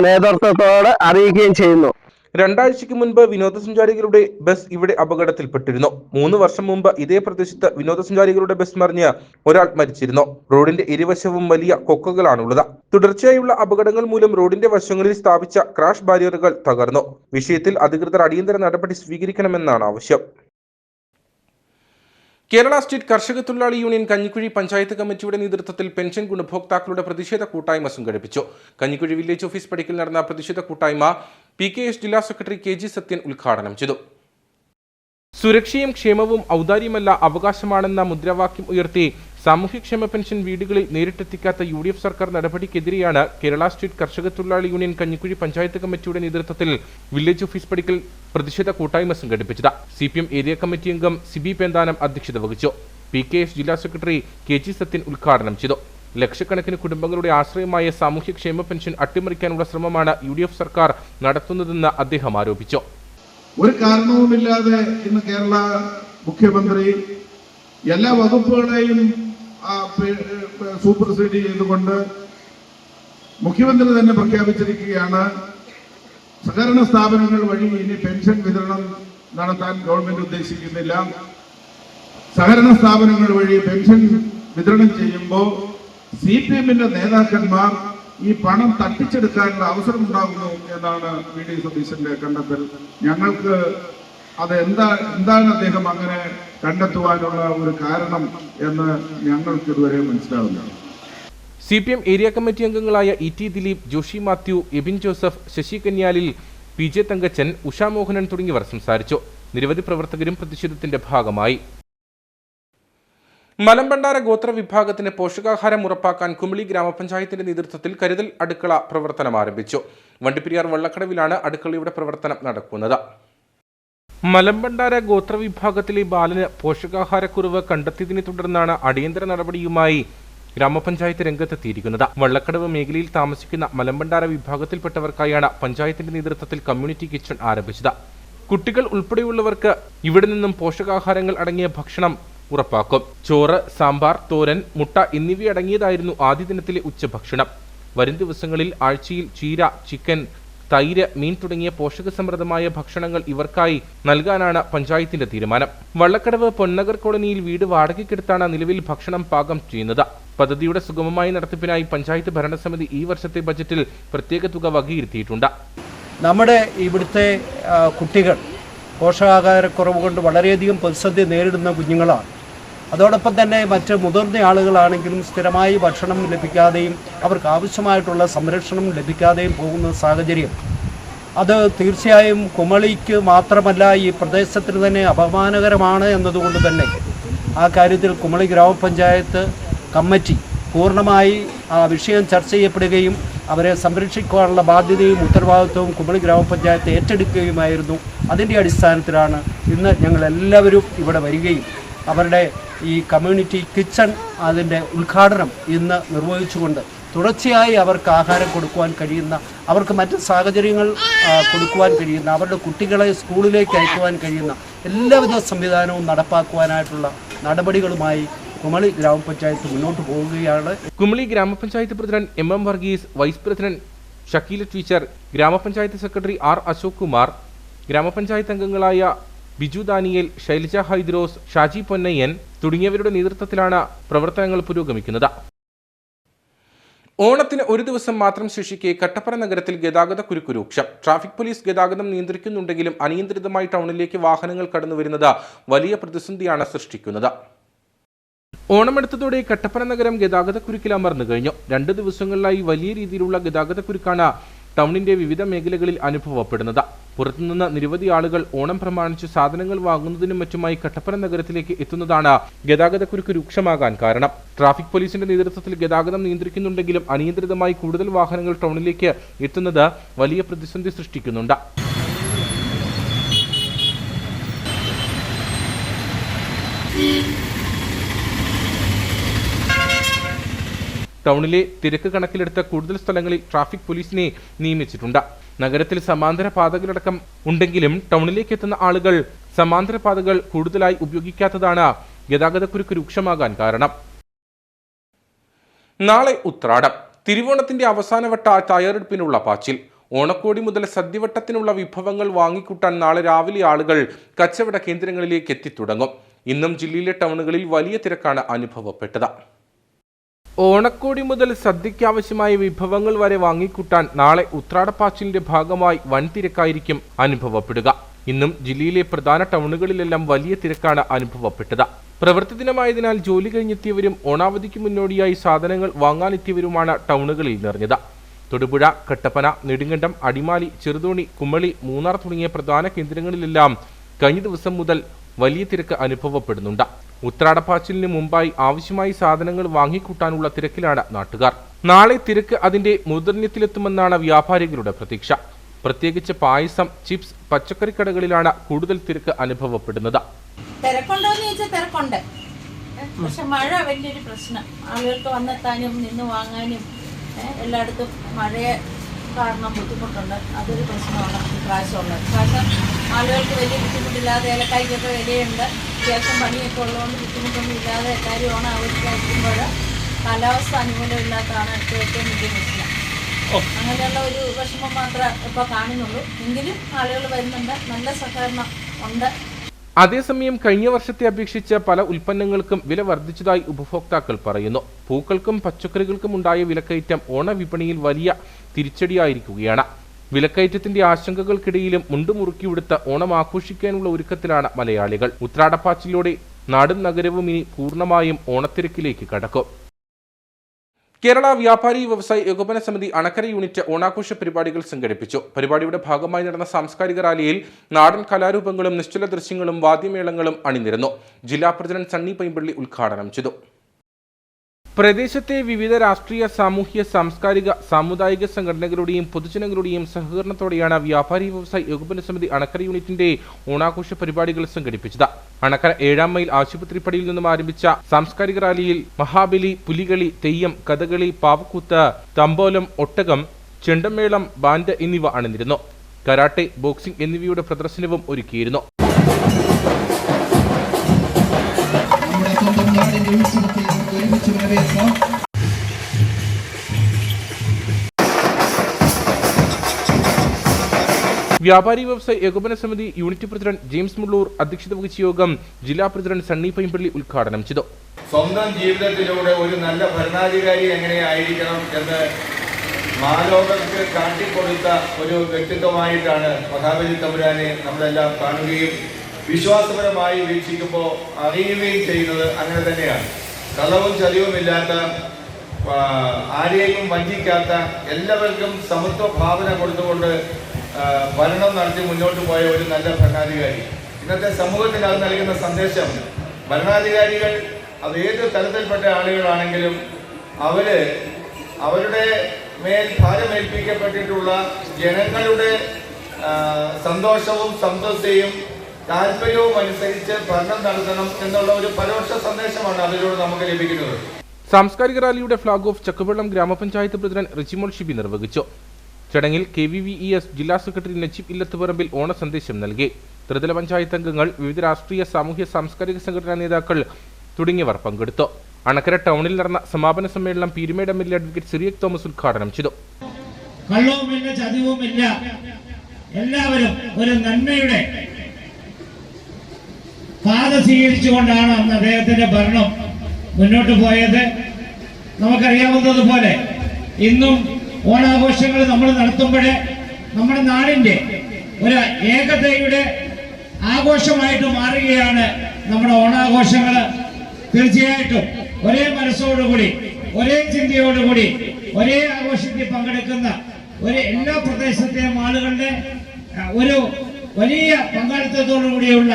നേതൃത്വത്തോട് അറിയിക്കുകയും ചെയ്യുന്നു. 2 ആഴ്ചയ്ക്ക് മുൻപ് വിനോദസഞ്ചാരികളുടെ ബസ് ഇവിടെ അപകടത്തിൽപ്പെട്ടിരുന്നു. 3 വർഷം മുമ്പ് ഇതേ പ്രദേശത്ത് വിനോദസഞ്ചാരികളുടെ ബസ് മറിഞ്ഞ് ഒരാൾ മരിച്ചിരുന്നു. റോഡിന്റെ ഇരുവശവും വലിയ കൊക്കകളാണുള്ളത്. തുടർച്ചയായുള്ള അപകടങ്ങൾ മൂലം റോഡിന്റെ വശങ്ങളിൽ സ്ഥാപിച്ച ക്രാഷ് ബാരിയറുകൾ തകർന്നു. വിഷയത്തിൽ അധികൃതർ അടിയന്തര നടപടി സ്വീകരിക്കണമെന്നാണ് ആവശ്യം. കേരള സ്റ്റേറ്റ് കർഷക തൊഴിലാളി യൂണിയൻ കഞ്ഞിക്കുഴി പഞ്ചായത്ത് കമ്മിറ്റിയുടെ നേതൃത്വത്തിൽ പെൻഷൻ ഗുണഭോക്താക്കളുടെ പ്രതിഷേധ കൂട്ടായ്മ സംഘടിപ്പിച്ചു. കഞ്ഞിക്കുഴി വില്ലേജ് ഓഫീസ് പടിക്കൽ നടന്ന പ്രതിഷേധ കൂട്ടായ്മ PKS ജില്ലാ സെക്രട്ടറി KG സത്യൻ ഉദ്ഘാടനം ചെയ്തു. സുരക്ഷയും ക്ഷേമവും ഔദാര്യമല്ല അവകാശമാണെന്ന മുദ്രാവാക്യം ഉയർത്തി സാമൂഹ്യക്ഷേമ പെൻഷൻ വീടുകളിൽ നേരിട്ടെത്തിക്കാത്ത UDF സർക്കാർ നടപടിക്കെതിരെയാണ് കേരള സ്റ്റേറ്റ് കർഷക തൊഴിലാളി യൂണിയൻ കഞ്ഞിക്കുഴി പഞ്ചായത്ത് കമ്മിറ്റിയുടെ നേതൃത്വത്തിൽ വില്ലേജ് ഓഫീസ് പടിക്കൽ പ്രതിഷേധ കൂട്ടായ്മ സംഘടിപ്പിച്ചത്. CPM ഏരിയ കമ്മിറ്റി അംഗം സിബി പേന്താനം അധ്യക്ഷത വഹിച്ചു. PKS ജില്ലാ സെക്രട്ടറി KG സത്യൻ ഉദ്ഘാടനം ചെയ്തു. ലക്ഷക്കണക്കിന് കുടുംബങ്ങളുടെ ആശ്രയമായ സാമൂഹ്യക്ഷേമ പെൻഷൻ അട്ടിമറിക്കാനുള്ള ശ്രമമാണ് UDF സർക്കാർ നടത്തുന്നതെന്ന് അദ്ദേഹം ആരോപിച്ചു. ഒരു കാരണവുമില്ലാതെ ഇന്ന് കേരള മുഖ്യമന്ത്രി എല്ലാ വകുപ്പുകളെയും സൂപ്പർസീഡ് ചെയ്തുകൊണ്ട് മുഖ്യമന്ത്രി തന്നെ പ്രഖ്യാപിച്ചിരിക്കുകയാണ്, സഹകരണ സ്ഥാപനങ്ങൾ വഴി ഇനി പെൻഷൻ വിതരണം നടത്താൻ ഗവൺമെന്റ് ഉദ്ദേശിക്കുന്നില്ല. സഹകരണ സ്ഥാപനങ്ങൾ വഴി പെൻഷൻ വിതരണം ചെയ്യുമ്പോൾ CPMന്റെ നേതാക്കന്മാർ ഈ പണം തട്ടിച്ചെടുക്കാനുള്ള അവസരം ഉണ്ടാകുന്നു എന്നാണ് VD സതീശന്റെ കണ്ടെത്തൽ. ഞങ്ങൾക്ക് അത് എന്താണ് അദ്ദേഹം അങ്ങനെ കണ്ടെത്തുവാനുള്ള ഒരു കാരണം എന്ന് ഞങ്ങൾക്ക് ഇതുവരെ മനസ്സിലാവില്ല. CPM ഏരിയ കമ്മിറ്റി അംഗങ്ങളായ ET ദിലീപ്, ജോഷി മാത്യു, എബിൻ ജോസഫ്, ശശി കന്യാലിൽ, PJ തങ്കച്ചൻ, ഉഷാ മോഹനൻ തുടങ്ങിയവർ സംസാരിച്ചു. നിരവധി പ്രവർത്തകരും പ്രതിഷേധത്തിന്റെ ഭാഗമായി. മലമ്പണ്ടാര ഗോത്ര വിഭാഗത്തിന് പോഷകാഹാരം ഉറപ്പാക്കാൻ കുമിളി ഗ്രാമപഞ്ചായത്തിന്റെ നേതൃത്വത്തിൽ കരുതൽ അടുക്കള പ്രവർത്തനം ആരംഭിച്ചു. വണ്ടിപ്പെരിയാർ വള്ളക്കടവിലാണ് അടുക്കളയുടെ പ്രവർത്തനം നടക്കുന്നത്. മലമ്പണ്ടാര ഗോത്ര വിഭാഗത്തിലെ ബാലന് പോഷകാഹാരക്കുറവ് കണ്ടെത്തിയതിനെ തുടർന്നാണ് അടിയന്തര നടപടിയുമായി ഗ്രാമപഞ്ചായത്ത് രംഗത്തെത്തിയിരിക്കുന്നത്. വള്ളക്കടവ് മേഖലയിൽ താമസിക്കുന്ന മലമ്പണ്ടാര വിഭാഗത്തിൽപ്പെട്ടവർക്കായാണ് പഞ്ചായത്തിന്റെ നേതൃത്വത്തിൽ കമ്മ്യൂണിറ്റി കിച്ചൺ ആരംഭിച്ചത്. കുട്ടികൾ ഉൾപ്പെടെയുള്ളവർക്ക് ഇവിടെ നിന്നും പോഷകാഹാരങ്ങൾ അടങ്ങിയ ഭക്ഷണം ഉറപ്പാക്കും. ചോറ്, സാമ്പാർ, തോരൻ, മുട്ട എന്നിവയടങ്ങിയതായിരുന്നു ആദ്യ ദിനത്തിലെ ഉച്ചഭക്ഷണം. വരും ദിവസങ്ങളിൽ ആഴ്ചയിൽ ചീര, ചിക്കൻ, തൈര്, മീൻ തുടങ്ങിയ പോഷകസമൃദ്ധമായ ഭക്ഷണങ്ങൾ ഇവർക്കായി നൽകാനാണ് പഞ്ചായത്തിന്റെ തീരുമാനം. വള്ളക്കടവ് പൊന്നഗർ കോളനിയിൽ വീട് വാടകയ്ക്കെടുത്താണ് നിലവിൽ ഭക്ഷണം പാകം ചെയ്യുന്നത്. പദ്ധതിയുടെ സുഗമമായ നടത്തിപ്പിനായി പഞ്ചായത്ത് ഭരണസമിതി ഈ വർഷത്തെ ബജറ്റിൽ പ്രത്യേക തുക വകയിരുത്തിയിട്ടുണ്ട്. നമ്മുടെ ഇവിടുത്തെ കുട്ടികൾ പോഷകാഹാരക്കുറവ് കൊണ്ട് വളരെയധികം പ്രതിസന്ധി നേരിടുന്ന കുഞ്ഞുങ്ങളാണ്. അതോടൊപ്പം തന്നെ മറ്റ് മുതിർന്ന ആളുകളാണെങ്കിലും സ്ഥിരമായി ഭക്ഷണം ലഭിക്കാതെയും അവർക്ക് ആവശ്യമായിട്ടുള്ള സംരക്ഷണം ലഭിക്കാതെയും പോകുന്ന സാഹചര്യം അത് തീർച്ചയായും കുമളിക്ക് മാത്രമല്ല ഈ പ്രദേശത്തിന് തന്നെ അപമാനകരമാണ് എന്നതുകൊണ്ട് തന്നെ ആ കാര്യത്തിൽ കുമളി ഗ്രാമപഞ്ചായത്ത് കമ്മിറ്റി പൂർണ്ണമായി ആ വിഷയം ചർച്ച ചെയ്യപ്പെടുകയും അവരെ സംരക്ഷിക്കാനുള്ള ബാധ്യതയും ഉത്തരവാദിത്വവും കുമളി ഗ്രാമപഞ്ചായത്ത് ഏറ്റെടുക്കുകയുമായിരുന്നു. അതിൻ്റെ അടിസ്ഥാനത്തിലാണ് ഇന്ന് ഞങ്ങളെല്ലാവരും ഇവിടെ വരികയും അവരുടെ ഈ കമ്മ്യൂണിറ്റി കിച്ചൺ അതിൻ്റെ ഉദ്ഘാടനം ഇന്ന് നിർവഹിച്ചുകൊണ്ട് തുടർച്ചയായി അവർക്ക് ആഹാരം കൊടുക്കുവാൻ കഴിയുന്ന, അവർക്ക് മറ്റ് സാഹചര്യങ്ങൾ കൊടുക്കുവാൻ കഴിയുന്ന, അവരുടെ കുട്ടികളെ സ്കൂളിലേക്ക് അയക്കുവാൻ കഴിയുന്ന എല്ലാവിധ സംവിധാനവും നടപ്പാക്കുവാനായിട്ടുള്ള നടപടികളുമായി കുമളി ഗ്രാമപഞ്ചായത്ത് മുന്നോട്ട് പോവുകയാണ്. കുമളി ഗ്രാമപഞ്ചായത്ത് president MM Varghese, vice president Shakeela teacher, ഗ്രാമപഞ്ചായത്ത് സെക്രട്ടറി R അശോക് കുമാർ, ഗ്രാമപഞ്ചായത്ത് അംഗങ്ങളായ ബിജു ദാനിയേൽ, ശൈലജ ഹൈദ്രോസ്, ഷാജി പൊന്നയ്യൻ തുടങ്ങിയവരുടെ നേതൃത്വത്തിലാണ് പ്രവർത്തനങ്ങൾ പുരോഗമിക്കുന്നത്. ഓണത്തിന് ഒരു ദിവസം മാത്രം ശേഷിക്കെ കട്ടപ്പന നഗരത്തിൽ ഗതാഗതക്കുരുക്ക് രൂക്ഷം. ട്രാഫിക് പോലീസ് ഗതാഗതം നിയന്ത്രിക്കുന്നുണ്ടെങ്കിലും അനിയന്ത്രിതമായി ടൗണിലേക്ക് വാഹനങ്ങൾ കടന്നുവരുന്നത് വലിയ പ്രതിസന്ധിയാണ് സൃഷ്ടിക്കുന്നത്. ഓണമെടുത്തതോടെ കട്ടപ്പന നഗരം ഗതാഗതക്കുരുക്കിൽ അമർന്നു കഴിഞ്ഞു. 2 ദിവസങ്ങളിലായി വലിയ രീതിയിലുള്ള ഗതാഗതക്കുരുക്കാണ് ടൗണിന്റെ വിവിധ മേഖലകളിൽ അനുഭവപ്പെടുന്നത്. പുറത്തുനിന്ന് നിരവധി ആളുകൾ ഓണം പ്രമാണിച്ച് സാധനങ്ങൾ വാങ്ങുന്നതിനും മറ്റുമായി കട്ടപ്പന നഗരത്തിലേക്ക് എത്തുന്നതാണ് ഗതാഗതക്കുരുക്ക് രൂക്ഷമാകാൻ കാരണം. ട്രാഫിക് പോലീസിന്റെ നേതൃത്വത്തിൽ ഗതാഗതം നിയന്ത്രിക്കുന്നുണ്ടെങ്കിലും അനിയന്ത്രിതമായി കൂടുതൽ വാഹനങ്ങൾ ടൗണിലേക്ക് എത്തുന്നത് വലിയ പ്രതിസന്ധി സൃഷ്ടിക്കുന്നുണ്ട്. ടൗണിലെ തിരക്ക് കണക്കിലെടുത്ത കൂടുതൽ സ്ഥലങ്ങളിൽ ട്രാഫിക് പോലീസിനെ നിയമിച്ചിട്ടുണ്ട്. നഗരത്തിൽ സമാന്തര പാതകളടക്കം ഉണ്ടെങ്കിലും ടൗണിലേക്ക് എത്തുന്ന ആളുകൾ സമാന്തര പാതകൾ കൂടുതലായി ഉപയോഗിക്കാത്തതാണ് ഗതാഗതക്കുരുക്ക് രൂക്ഷമാകാൻ കാരണം. നാളെ ഉത്രാടം. തിരുവോണത്തിന്റെ അവസാനവട്ട തയ്യാറെടുപ്പിനുള്ള പാച്ചിൽ. ഓണക്കോടി മുതൽ സദ്യവട്ടത്തിനുള്ള വിഭവങ്ങൾ വാങ്ങിക്കൂട്ടാൻ നാളെ രാവിലെ ആളുകൾ കച്ചവട കേന്ദ്രങ്ങളിലേക്ക് എത്തിത്തുടങ്ങും. ഇന്നും ജില്ലയിലെ ടൗണുകളിൽ വലിയ തിരക്കാണ് അനുഭവപ്പെട്ടത്. ഓണക്കോടി മുതൽ സദ്യയ്ക്കാവശ്യമായ വിഭവങ്ങൾ വരെ വാങ്ങിക്കൂട്ടാൻ നാളെ ഉത്രാടപ്പാച്ചിലിന്റെ ഭാഗമായി വൻ തിരക്കായിരിക്കും അനുഭവപ്പെടുക. ഇന്നും ജില്ലയിലെ പ്രധാന ടൗണുകളിലെല്ലാം വലിയ തിരക്കാണ് അനുഭവപ്പെട്ടത്. പ്രവൃത്തി ദിനമായതിനാൽ ജോലി കഴിഞ്ഞെത്തിയവരും ഓണാവധിക്ക് മുന്നോടിയായി സാധനങ്ങൾ വാങ്ങാനെത്തിയവരുമാണ് ടൗണുകളിൽ നിറഞ്ഞത്. തൊടുപുഴ, കട്ടപ്പന, നെടുങ്കണ്ടം, അടിമാലി, ചെറുതോണി, കുമളി, മൂന്നാർ തുടങ്ങിയ പ്രധാന കേന്ദ്രങ്ങളിലെല്ലാം കഴിഞ്ഞ ദിവസം മുതൽ വലിയ തിരക്ക് അനുഭവപ്പെടുന്നുണ്ട്. ഉത്രാടപ്പാച്ചിലിന് മുമ്പായി ആവശ്യമായി സാധനങ്ങൾ വാങ്ങിക്കൂട്ടാനുള്ള തിരക്കിലാണ് നാട്ടുകാർ. നാളെ തിരക്ക് അതിന്റെ മൂർധന്യത്തിലെത്തുമെന്നാണ് വ്യാപാരികളുടെ പ്രതീക്ഷ. പ്രത്യേകിച്ച് പായസം, ചിപ്സ്, പച്ചക്കറിക്കടകളിലാണ് കൂടുതൽ തിരക്ക് അനുഭവപ്പെടുന്നത്. തിരക്കുണ്ടോന്ന് ചോദിച്ചാൽ തിരക്കുണ്ട്, പക്ഷെ മഴ വലിയൊരു പ്രശ്നം. ആളുകൾക്ക് വന്നെത്താനും നിന്ന് വാങ്ങാനും എല്ലായിടത്തും മഴയെ കാരണം ബുദ്ധിമുട്ടുണ്ട്. അതൊരു പ്രശ്നമാണ് ഇപ്രാവശ്യമുള്ളത്. ഇപ്രാവശ്യം ആളുകൾക്ക് വലിയ ബുദ്ധിമുട്ടില്ലാതെ ഏലക്കായ്ക്കൊക്കെ വിലയുണ്ട്, അത്യാവശ്യം പണിയൊക്കെ ഉള്ളതുകൊണ്ട് ബുദ്ധിമുട്ടൊന്നും ഇല്ലാതെ എല്ലാവരും ഓണം ആഘോഷിക്കാതിരിക്കുമ്പോൾ കാലാവസ്ഥ അനുകൂലമില്ലാത്തതാണ് ഏറ്റവും വലിയ പ്രശ്നം. അങ്ങനെയുള്ള ഒരു വിഷമം മാത്രമേ ഇപ്പോൾ കാണുന്നുള്ളൂ. എങ്കിലും ആളുകൾ വരുന്നുണ്ട്, നല്ല സഹകരണം ഉണ്ട്. അതേസമയം കഴിഞ്ഞ വർഷത്തെ അപേക്ഷിച്ച് പല ഉൽപ്പന്നങ്ങൾക്കും വില വർദ്ധിച്ചതായി ഉപഭോക്താക്കൾ പറയുന്നു. പൂക്കൾക്കും പച്ചക്കറികൾക്കും ഉണ്ടായ വിലക്കയറ്റം ഓണവിപണിയിൽ വലിയ തിരിച്ചടിയായിരിക്കുകയാണ്. വിലക്കയറ്റത്തിന്റെ ആശങ്കകൾക്കിടയിലും മുണ്ടുമുറുക്കിയെടുത്ത് ഓണം ആഘോഷിക്കാനുള്ള ഒരുക്കത്തിലാണ് മലയാളികൾ. ഉത്രാടപ്പാച്ചിലോടെ നാടും നഗരവും ഇനി പൂർണ്ണമായും ഓണത്തിരക്കിലേക്ക് കടക്കും. കേരള വ്യാപാരി വ്യവസായി ഏകോപന സമിതി അണക്കര യൂണിറ്റ് ഓണാഘോഷ പരിപാടികൾ സംഘടിപ്പിച്ചു. പരിപാടിയുടെ ഭാഗമായി നടന്ന സാംസ്കാരിക റാലിയിൽ നാടൻ കലാരൂപങ്ങളും നിശ്ചല ദൃശ്യങ്ങളും വാദ്യമേളങ്ങളും അണിനിരന്നു. ജില്ലാ പ്രസിഡന്റ് സണ്ണി പൈമ്പള്ളി ഉദ്ഘാടനം ചെയ്തു. പ്രദേശത്തെ വിവിധ രാഷ്ട്രീയ, സാമൂഹ്യ, സാംസ്കാരിക, സാമുദായിക സംഘടനകളുടെയും പൊതുജനങ്ങളുടെയും സഹകരണത്തോടെയാണ് വ്യാപാരി വ്യവസായി ഏകോപന സമിതി അണക്കര യൂണിറ്റിന്റെ ഓണാഘോഷ പരിപാടികൾ സംഘടിപ്പിച്ചത്. അണക്കര 7-ാം മൈൽ ആശുപത്രിപ്പടിയിൽ നിന്നും ആരംഭിച്ച സാംസ്കാരിക റാലിയിൽ മഹാബലി, പുലികളി, തെയ്യം, കഥകളി, പാവക്കൂത്ത്, തമ്പോലം, ഒട്ടകം, ചെണ്ടമേളം, ബാൻഡ് എന്നിവ അണിനിരുന്നു. കരാട്ടെ, ബോക്സിംഗ് എന്നിവയുടെ പ്രദർശനവും ഒരുക്കിയിരുന്നു. വ്യാപാരി വ്യവസായി ഏകോപന സമിതി യൂണിറ്റ് പ്രസിഡന്റ് ജെയിംസ് മുള്ളൂർ അധ്യക്ഷത വഹിച്ച യോഗം ജില്ലാ പ്രസിഡന്റ് സണ്ണി പൈമ്പള്ളി ഉദ്ഘാടനം ചെയ്തു. സ്വന്തം ജീവിതത്തിലൂടെ ഒരു നല്ല ഭരണാധികാരി എങ്ങനെയായിരിക്കണം എന്ന് മാലോകർക്ക് കാട്ടിക്കൊടുത്ത ഒരു വ്യക്തിത്വമായിട്ടാണ് മഹാബലി തമ്പുരാനെ നമ്മളെല്ലാം കാണുകയും വിശ്വാസപരമായി വീക്ഷിക്കുമ്പോൾ അറിയുകയും ചെയ്യുന്നത് അങ്ങനെ തന്നെയാണ്. കളവും ചതിവുമില്ലാത്ത, ആരെയും വഞ്ചിക്കാത്ത, എല്ലാവർക്കും സമത്വ ഭാവന കൊടുത്തുകൊണ്ട് ഭരണം നടത്തി മുന്നോട്ട് പോയ ഒരു നല്ല ഭരണാധികാരി. ഇന്നത്തെ സമൂഹത്തിന് അത് നൽകുന്ന സന്ദേശം, ഭരണാധികാരികൾ അത് ഏത് തലത്തിൽപ്പെട്ട ആളുകളാണെങ്കിലും അവരുടെ മേൽ ഭാരമേൽപ്പിക്കപ്പെട്ടിട്ടുള്ള ജനങ്ങളുടെ സന്തോഷവും സംതൃപ്തിയും താല്പര്യവും അനുസരിച്ച് ഭരണം നടത്തണം എന്നുള്ള ഒരു പരോക്ഷ സന്ദേശമാണ് അതിലൂടെ നമുക്ക് ലഭിക്കുന്നത്. സാംസ്കാരിക റാലിയുടെ ഫ്ളാഗ് ഓഫ് ചക്കുവെള്ളം ഗ്രാമപഞ്ചായത്ത് പ്രസിഡന്റ് റിച്ചിമോൾ ഷിബി നിർവഹിച്ചു. ചടങ്ങിൽ KVVES ജില്ലാ സെക്രട്ടറി നജീബ് ഇല്ലത്തുപറമ്പിൽ ഓണ സന്ദേശം നൽകി. ത്രിതല പഞ്ചായത്ത് അംഗങ്ങൾ, വിവിധ രാഷ്ട്രീയ, സാമൂഹ്യ, സാംസ്കാരിക സംഘടനാ നേതാക്കൾ തുടങ്ങിയവർ പങ്കെടുത്തു. അണക്കര ടൗണിൽ നടന്ന സമാപന സമ്മേളനം പീരുമേട് MLA അഡ്വക്കേറ്റ് സിറിയക് തോമസ് ഉദ്ഘാടനം ചെയ്തു. കള്ളവുമില്ല, ചതിവുമില്ല, എല്ലാവരും ഒരു നന്മയുടെ പാത സ്വീകരിച്ചുകൊണ്ടാണ് അന്ന് അദ്ദേഹത്തിന്റെ ഭരണം മുന്നോട്ട് പോയത്. നമുക്കറിയാവുന്നതുപോലെ ഇന്നും ഓണാഘോഷങ്ങൾ നമ്മൾ നടത്തുമ്പോൾ നമ്മുടെ നാടിന്റെ ഒരു ഏകതയുടെ ആഘോഷമായിട്ട് മാറുകയാണ് നമ്മുടെ ഓണാഘോഷങ്ങൾ. തീർച്ചയായിട്ടും ഒരേ മനസ്സോടുകൂടി, ഒരേ ചിന്തയോടുകൂടി, ഒരേ ആഘോഷത്തിൽ പങ്കെടുക്കുന്ന എല്ലാ പ്രദേശത്തെയും ആളുകളുടെ ഒരു വലിയ പങ്കാളിത്തത്തോടു കൂടിയുള്ള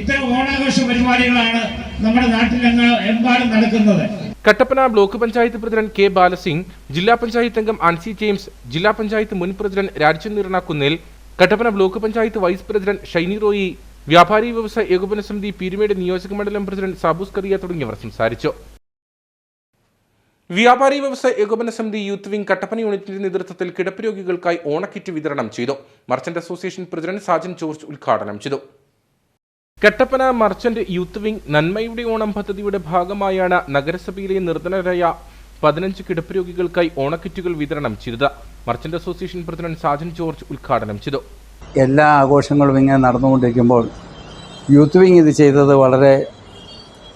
ഇത്തരം ഓണാഘോഷ പരിപാടികളാണ് നമ്മുടെ നാട്ടിലെമ്പാടും നടക്കുന്നത്. Kattappana block panchayat president K Balasingh, ജില്ലാ പഞ്ചായത്ത് അംഗം ആൻസി ജെയിംസ്, ജില്ലാ പഞ്ചായത്ത് മുൻ president Rajachandran Neernakunnil, Kattappana block panchayat vice president Shiny Roy, വ്യാപാരി വ്യവസായ ഏകോപന സമിതി പീരുമേട് നിയോജക മണ്ഡലം പ്രസിഡന്റ് സാബൂസ് കറിയ തുടങ്ങിയവർ സംസാരിച്ചു. വ്യാപാരി വ്യവസായ ഏകോപന സമിതി യൂത്ത് വിംഗ് കട്ടപ്പന യൂണിറ്റിന്റെ നേതൃത്വത്തിൽ കിടപ്പ് രോഗികൾക്കായി ഓണക്കിറ്റ് വിതരണം ചെയ്തു. Merchant association president Sajan George ഉദ്ഘാടനം ചെയ്തു. കട്ടപ്പന മർച്ചന്റ് യൂത്ത് വിംഗ് നന്മയുടെ ഓണം പദ്ധതിയുടെ ഭാഗമായാണ് നഗരസഭയിലെ നിർധനരായ 15 കിടപ്പ് രോഗികൾക്കായി ഓണക്കിറ്റുകൾ വിതരണം ചെയ്തത്. Merchant association president Sajan George ഉദ്ഘാടനം ചെയ്തു. എല്ലാ ആഘോഷങ്ങളും ഇങ്ങനെ നടന്നുകൊണ്ടിരിക്കുമ്പോൾ യൂത്ത് വിംഗ് ഇത് ചെയ്തത് വളരെ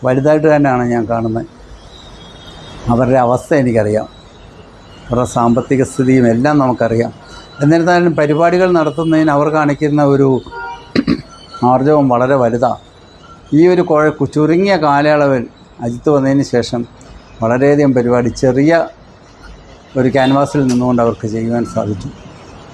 വലുതായിട്ട് തന്നെയാണ് ഞാൻ കാണുന്നത്. അവരുടെ അവസ്ഥ എനിക്കറിയാം, അവരുടെ സാമ്പത്തിക സ്ഥിതിയും എല്ലാം നമുക്കറിയാം. എന്നിരുന്നാലും പരിപാടികൾ നടത്തുന്നതിന് അവർ കാണിക്കുന്ന ഒരു ആർജവം വളരെ വലുതാണ്. ഈ ഒരു ചുരുങ്ങിയ കാലയളവിൽ അജിത്ത് വന്നതിന് ശേഷം വളരെയധികം പരിപാടി ചെറിയ ഒരു ക്യാൻവാസിൽ നിന്നുകൊണ്ട് അവർക്ക് ചെയ്യുവാൻ സാധിച്ചു.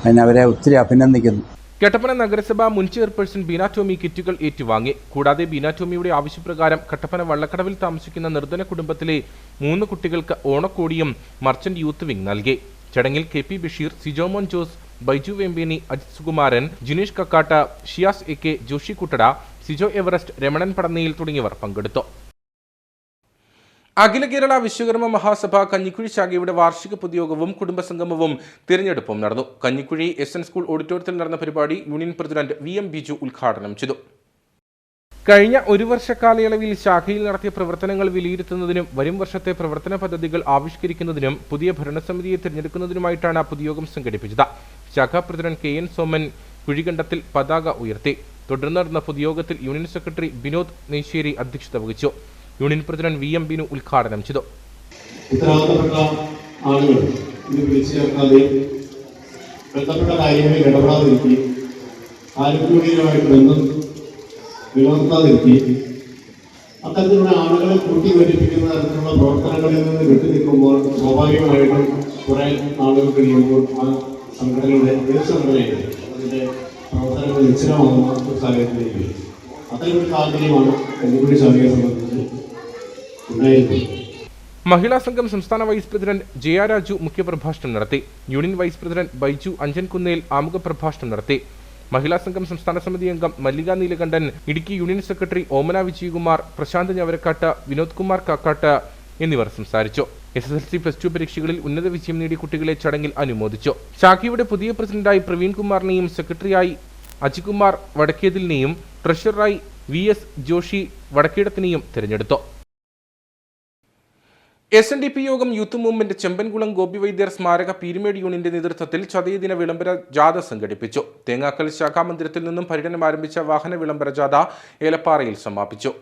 അതിന് അവരെ ഒത്തിരി അഭിനന്ദിക്കുന്നു. കട്ടപ്പന നഗരസഭ മുൻ ചെയർപേഴ്സൺ ബീന ടോമി കിറ്റുകൾ ഏറ്റുവാങ്ങി. കൂടാതെ ബീന ടോമിയുടെ ആവശ്യപ്രകാരം കട്ടപ്പന വള്ളക്കടവിൽ താമസിക്കുന്ന നിർധന കുടുംബത്തിലെ 3 കുട്ടികൾക്ക് ഓണക്കോടിയും മർച്ചന്റ് യൂത്ത് വിംഗ് നൽകി. ചടങ്ങിൽ KP Basheer, Sijomon Jose, Baiju Vembeni, Ajith Sukumaran, Jinesh Kakkatta, Shiyas AK, Joshi കുട്ടട, Sijo Everest, Ramanan പടന്നയിൽ തുടങ്ങിയവർ പങ്കെടുത്തു. അഖില കേരള വിശ്വകർമ്മ മഹാസഭ കഞ്ഞിക്കുഴി ശാഖയുടെ വാർഷിക പൊതുയോഗവും കുടുംബസംഗമവും തിരഞ്ഞെടുപ്പും നടന്നു. കഞ്ഞിക്കുഴി SN സ്കൂൾ ഓഡിറ്റോറിയത്തിൽ നടന്ന പരിപാടി യൂണിയൻ പ്രസിഡന്റ് VM ബിജു ഉദ്ഘാടനം ചെയ്തു. കഴിഞ്ഞ ഒരു വർഷ കാലയളവിൽ ശാഖയിൽ നടത്തിയ പ്രവർത്തനങ്ങൾ വിലയിരുത്തുന്നതിനും വരും വർഷത്തെ പ്രവർത്തന പദ്ധതികൾ ആവിഷ്കരിക്കുന്നതിനും പുതിയ ഭരണസമിതിയെ തിരഞ്ഞെടുക്കുന്നതിനുമായിട്ടാണ് പൊതുയോഗം സംഘടിപ്പിച്ചത്. ശാഖാ പ്രസിഡന്റ് KN സോമൻ കുഴികണ്ടത്തിൽ പതാക ഉയർത്തി. തുടർന്ന് നടന്ന പൊതുയോഗത്തിൽ യൂണിയൻ സെക്രട്ടറി ബിനോദ് നെയ്ശ്ശേരി അധ്യക്ഷത വഹിച്ചു. യൂണിയൻ പ്രസിഡന്റ് VM ബിനു ഉദ്ഘാടനം ചെയ്തു. ഉത്തരവാദിത്തപ്പെട്ട ആളുകൾ ഇത് വിളിച്ചു ചേർക്കാതെ ബന്ധപ്പെട്ട കാര്യങ്ങളിൽ ഇടപെടാതിരിക്കുകയും ആരോഗ്യമായിട്ട് ബന്ധം നിലനിർത്താതിരിക്കുകയും അത്തരത്തിലുള്ള ആളുകളെ കൂട്ടിവരിപ്പിക്കുന്ന തരത്തിലുള്ള പ്രവർത്തനങ്ങളിൽ നിന്ന് വിട്ടുനിൽക്കുമ്പോൾ സ്വാഭാവികമായിട്ടും കുറെ നാളുകൾ കഴിയുമ്പോൾ ആ സംഘടനയുടെ ഏത് സംഘടനയുടെ അതിൻ്റെ പ്രവർത്തനങ്ങൾ നിശ്ചലമാകുന്ന ഒരു സാഹചര്യത്തിലേക്ക് വരും. അത്തരമൊരു സാഹചര്യമാണ് കഞ്ഞിക്കുഴി ശാഖയെ സംബന്ധിച്ച് ഉണ്ടായിരിക്കുന്നത്. മഹിളാ സംഘം സംസ്ഥാന വൈസ് പ്രസിഡന്റ് ജയ രാജു മുഖ്യപ്രഭാഷണം നടത്തി. യൂണിയൻ വൈസ് പ്രസിഡന്റ് ബൈജു അഞ്ചൻകുന്നേൽ ആമുഖ പ്രഭാഷണം നടത്തി. മഹിളാ സംഘം സംസ്ഥാന സമിതി അംഗം മല്ലിക നീലകണ്ഠൻ, ഇടുക്കി യൂണിയൻ സെക്രട്ടറി ഓമന വിജയകുമാർ, പ്രശാന്ത് ഞവരക്കാട്ട്, വിനോദ് കുമാർ കാക്കാട്ട് എന്നിവർ സംസാരിച്ചു. SSLC +2 പരീക്ഷകളിൽ ഉന്നത വിജയം നേടിയ കുട്ടികളെ ചടങ്ങിൽ അനുമോദിച്ചു. ശാഖയുടെ പുതിയ പ്രസിഡന്റായി പ്രവീൺ കുമാറിനെയും സെക്രട്ടറിയായി അജികുമാർ വടക്കേതിലിനെയും ട്രഷററായി VS ജോഷി വടക്കേടത്തിനെയും തിരഞ്ഞെടുത്തു. SNDP യോഗം യൂത്ത് മൂവ്മെന്റ് ചെമ്പൻകുളം ഗോപി വൈദ്യർ സ്മാരക പീരുമേട് യൂണിയന്റെ നേതൃത്വത്തിൽ ചതയദിന വിളംബര ജാഥ സംഘടിപ്പിച്ചു. തേങ്ങാക്കൽ ശാഖാ മന്ദിരത്തിൽ നിന്നും പര്യടനം ആരംഭിച്ച വാഹന വിളംബര ജാഥ ഏലപ്പാറയിൽ സമാപിച്ചു.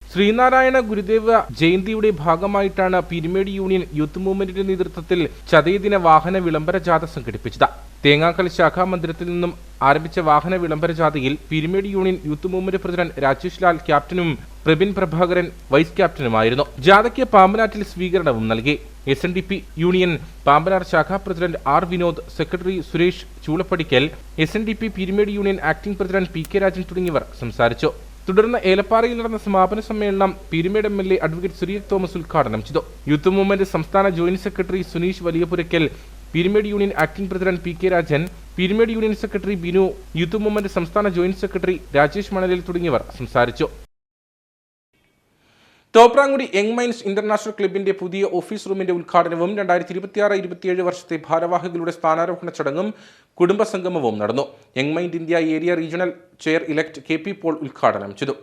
ശ്രീനാരായണ ഗുരുദേവ ജയന്തിയുടെ ഭാഗമായിട്ടാണ് പീരുമേട് യൂണിയൻ യൂത്ത് മൂവ്മെന്റിന്റെ നേതൃത്വത്തിൽ ചതയദിന വാഹന വിളംബര ജാഥ സംഘടിപ്പിച്ചത്. തേങ്ങാക്കൽ ശാഖാ മന്ദിരത്തിൽ നിന്നും ആരംഭിച്ച വാഹന വിളംബര ജാഥയിൽ Peermade union youth movement president Rajesh Lal ക്യാപ്റ്റനും പ്രബിൻ പ്രഭാകരൻ വൈസ് ക്യാപ്റ്റനുമായിരുന്നു. ജാഥയ്ക്ക് പാമ്പനാറ്റിൽ സ്വീകരണവും നൽകി. SNDP യൂണിയൻ പാമ്പനാർ ശാഖാ president R Vinod, secretary Suresh Choolappadickal, SNDP Peermade union acting president PK Rajan തുടങ്ങിയവർ സംസാരിച്ചു. തുടർന്ന് ഏലപ്പാറയിൽ നടന്ന സമാപന സമ്മേളനം പീരുമേട് MLA അഡ്വക്കേറ്റ് സുരേഷ് തോമസ് ഉദ്ഘാടനം ചെയ്തു. യൂത്ത് മൂവ്മെന്റ് സംസ്ഥാന joint secretary Suneesh Valiyapuraykkal, Peermade union acting president PK Rajan, Peermade union secretary Binu, youth movement സംസ്ഥാന ജോയിന്റ് സെക്രട്ടറി രാജേഷ് മണലിൽ തുടങ്ങിയവർ സംസാരിച്ചു. തോപ്രാങ്കുടി യങ് മൈൻഡ്സ് ഇന്റർനാഷണൽ ക്ലബിന്റെ പുതിയ ഓഫീസ് റൂമിന്റെ ഉദ്ഘാടനവും 2026-27 വർഷത്തെ ഭാരവാഹികളുടെ സ്ഥാനാരോഹണ ചടങ്ങും കുടുംബസംഗമവും നടന്നു. Young mind India area regional chair elect KP Paul ഉദ്ഘാടനം ചെയ്തു.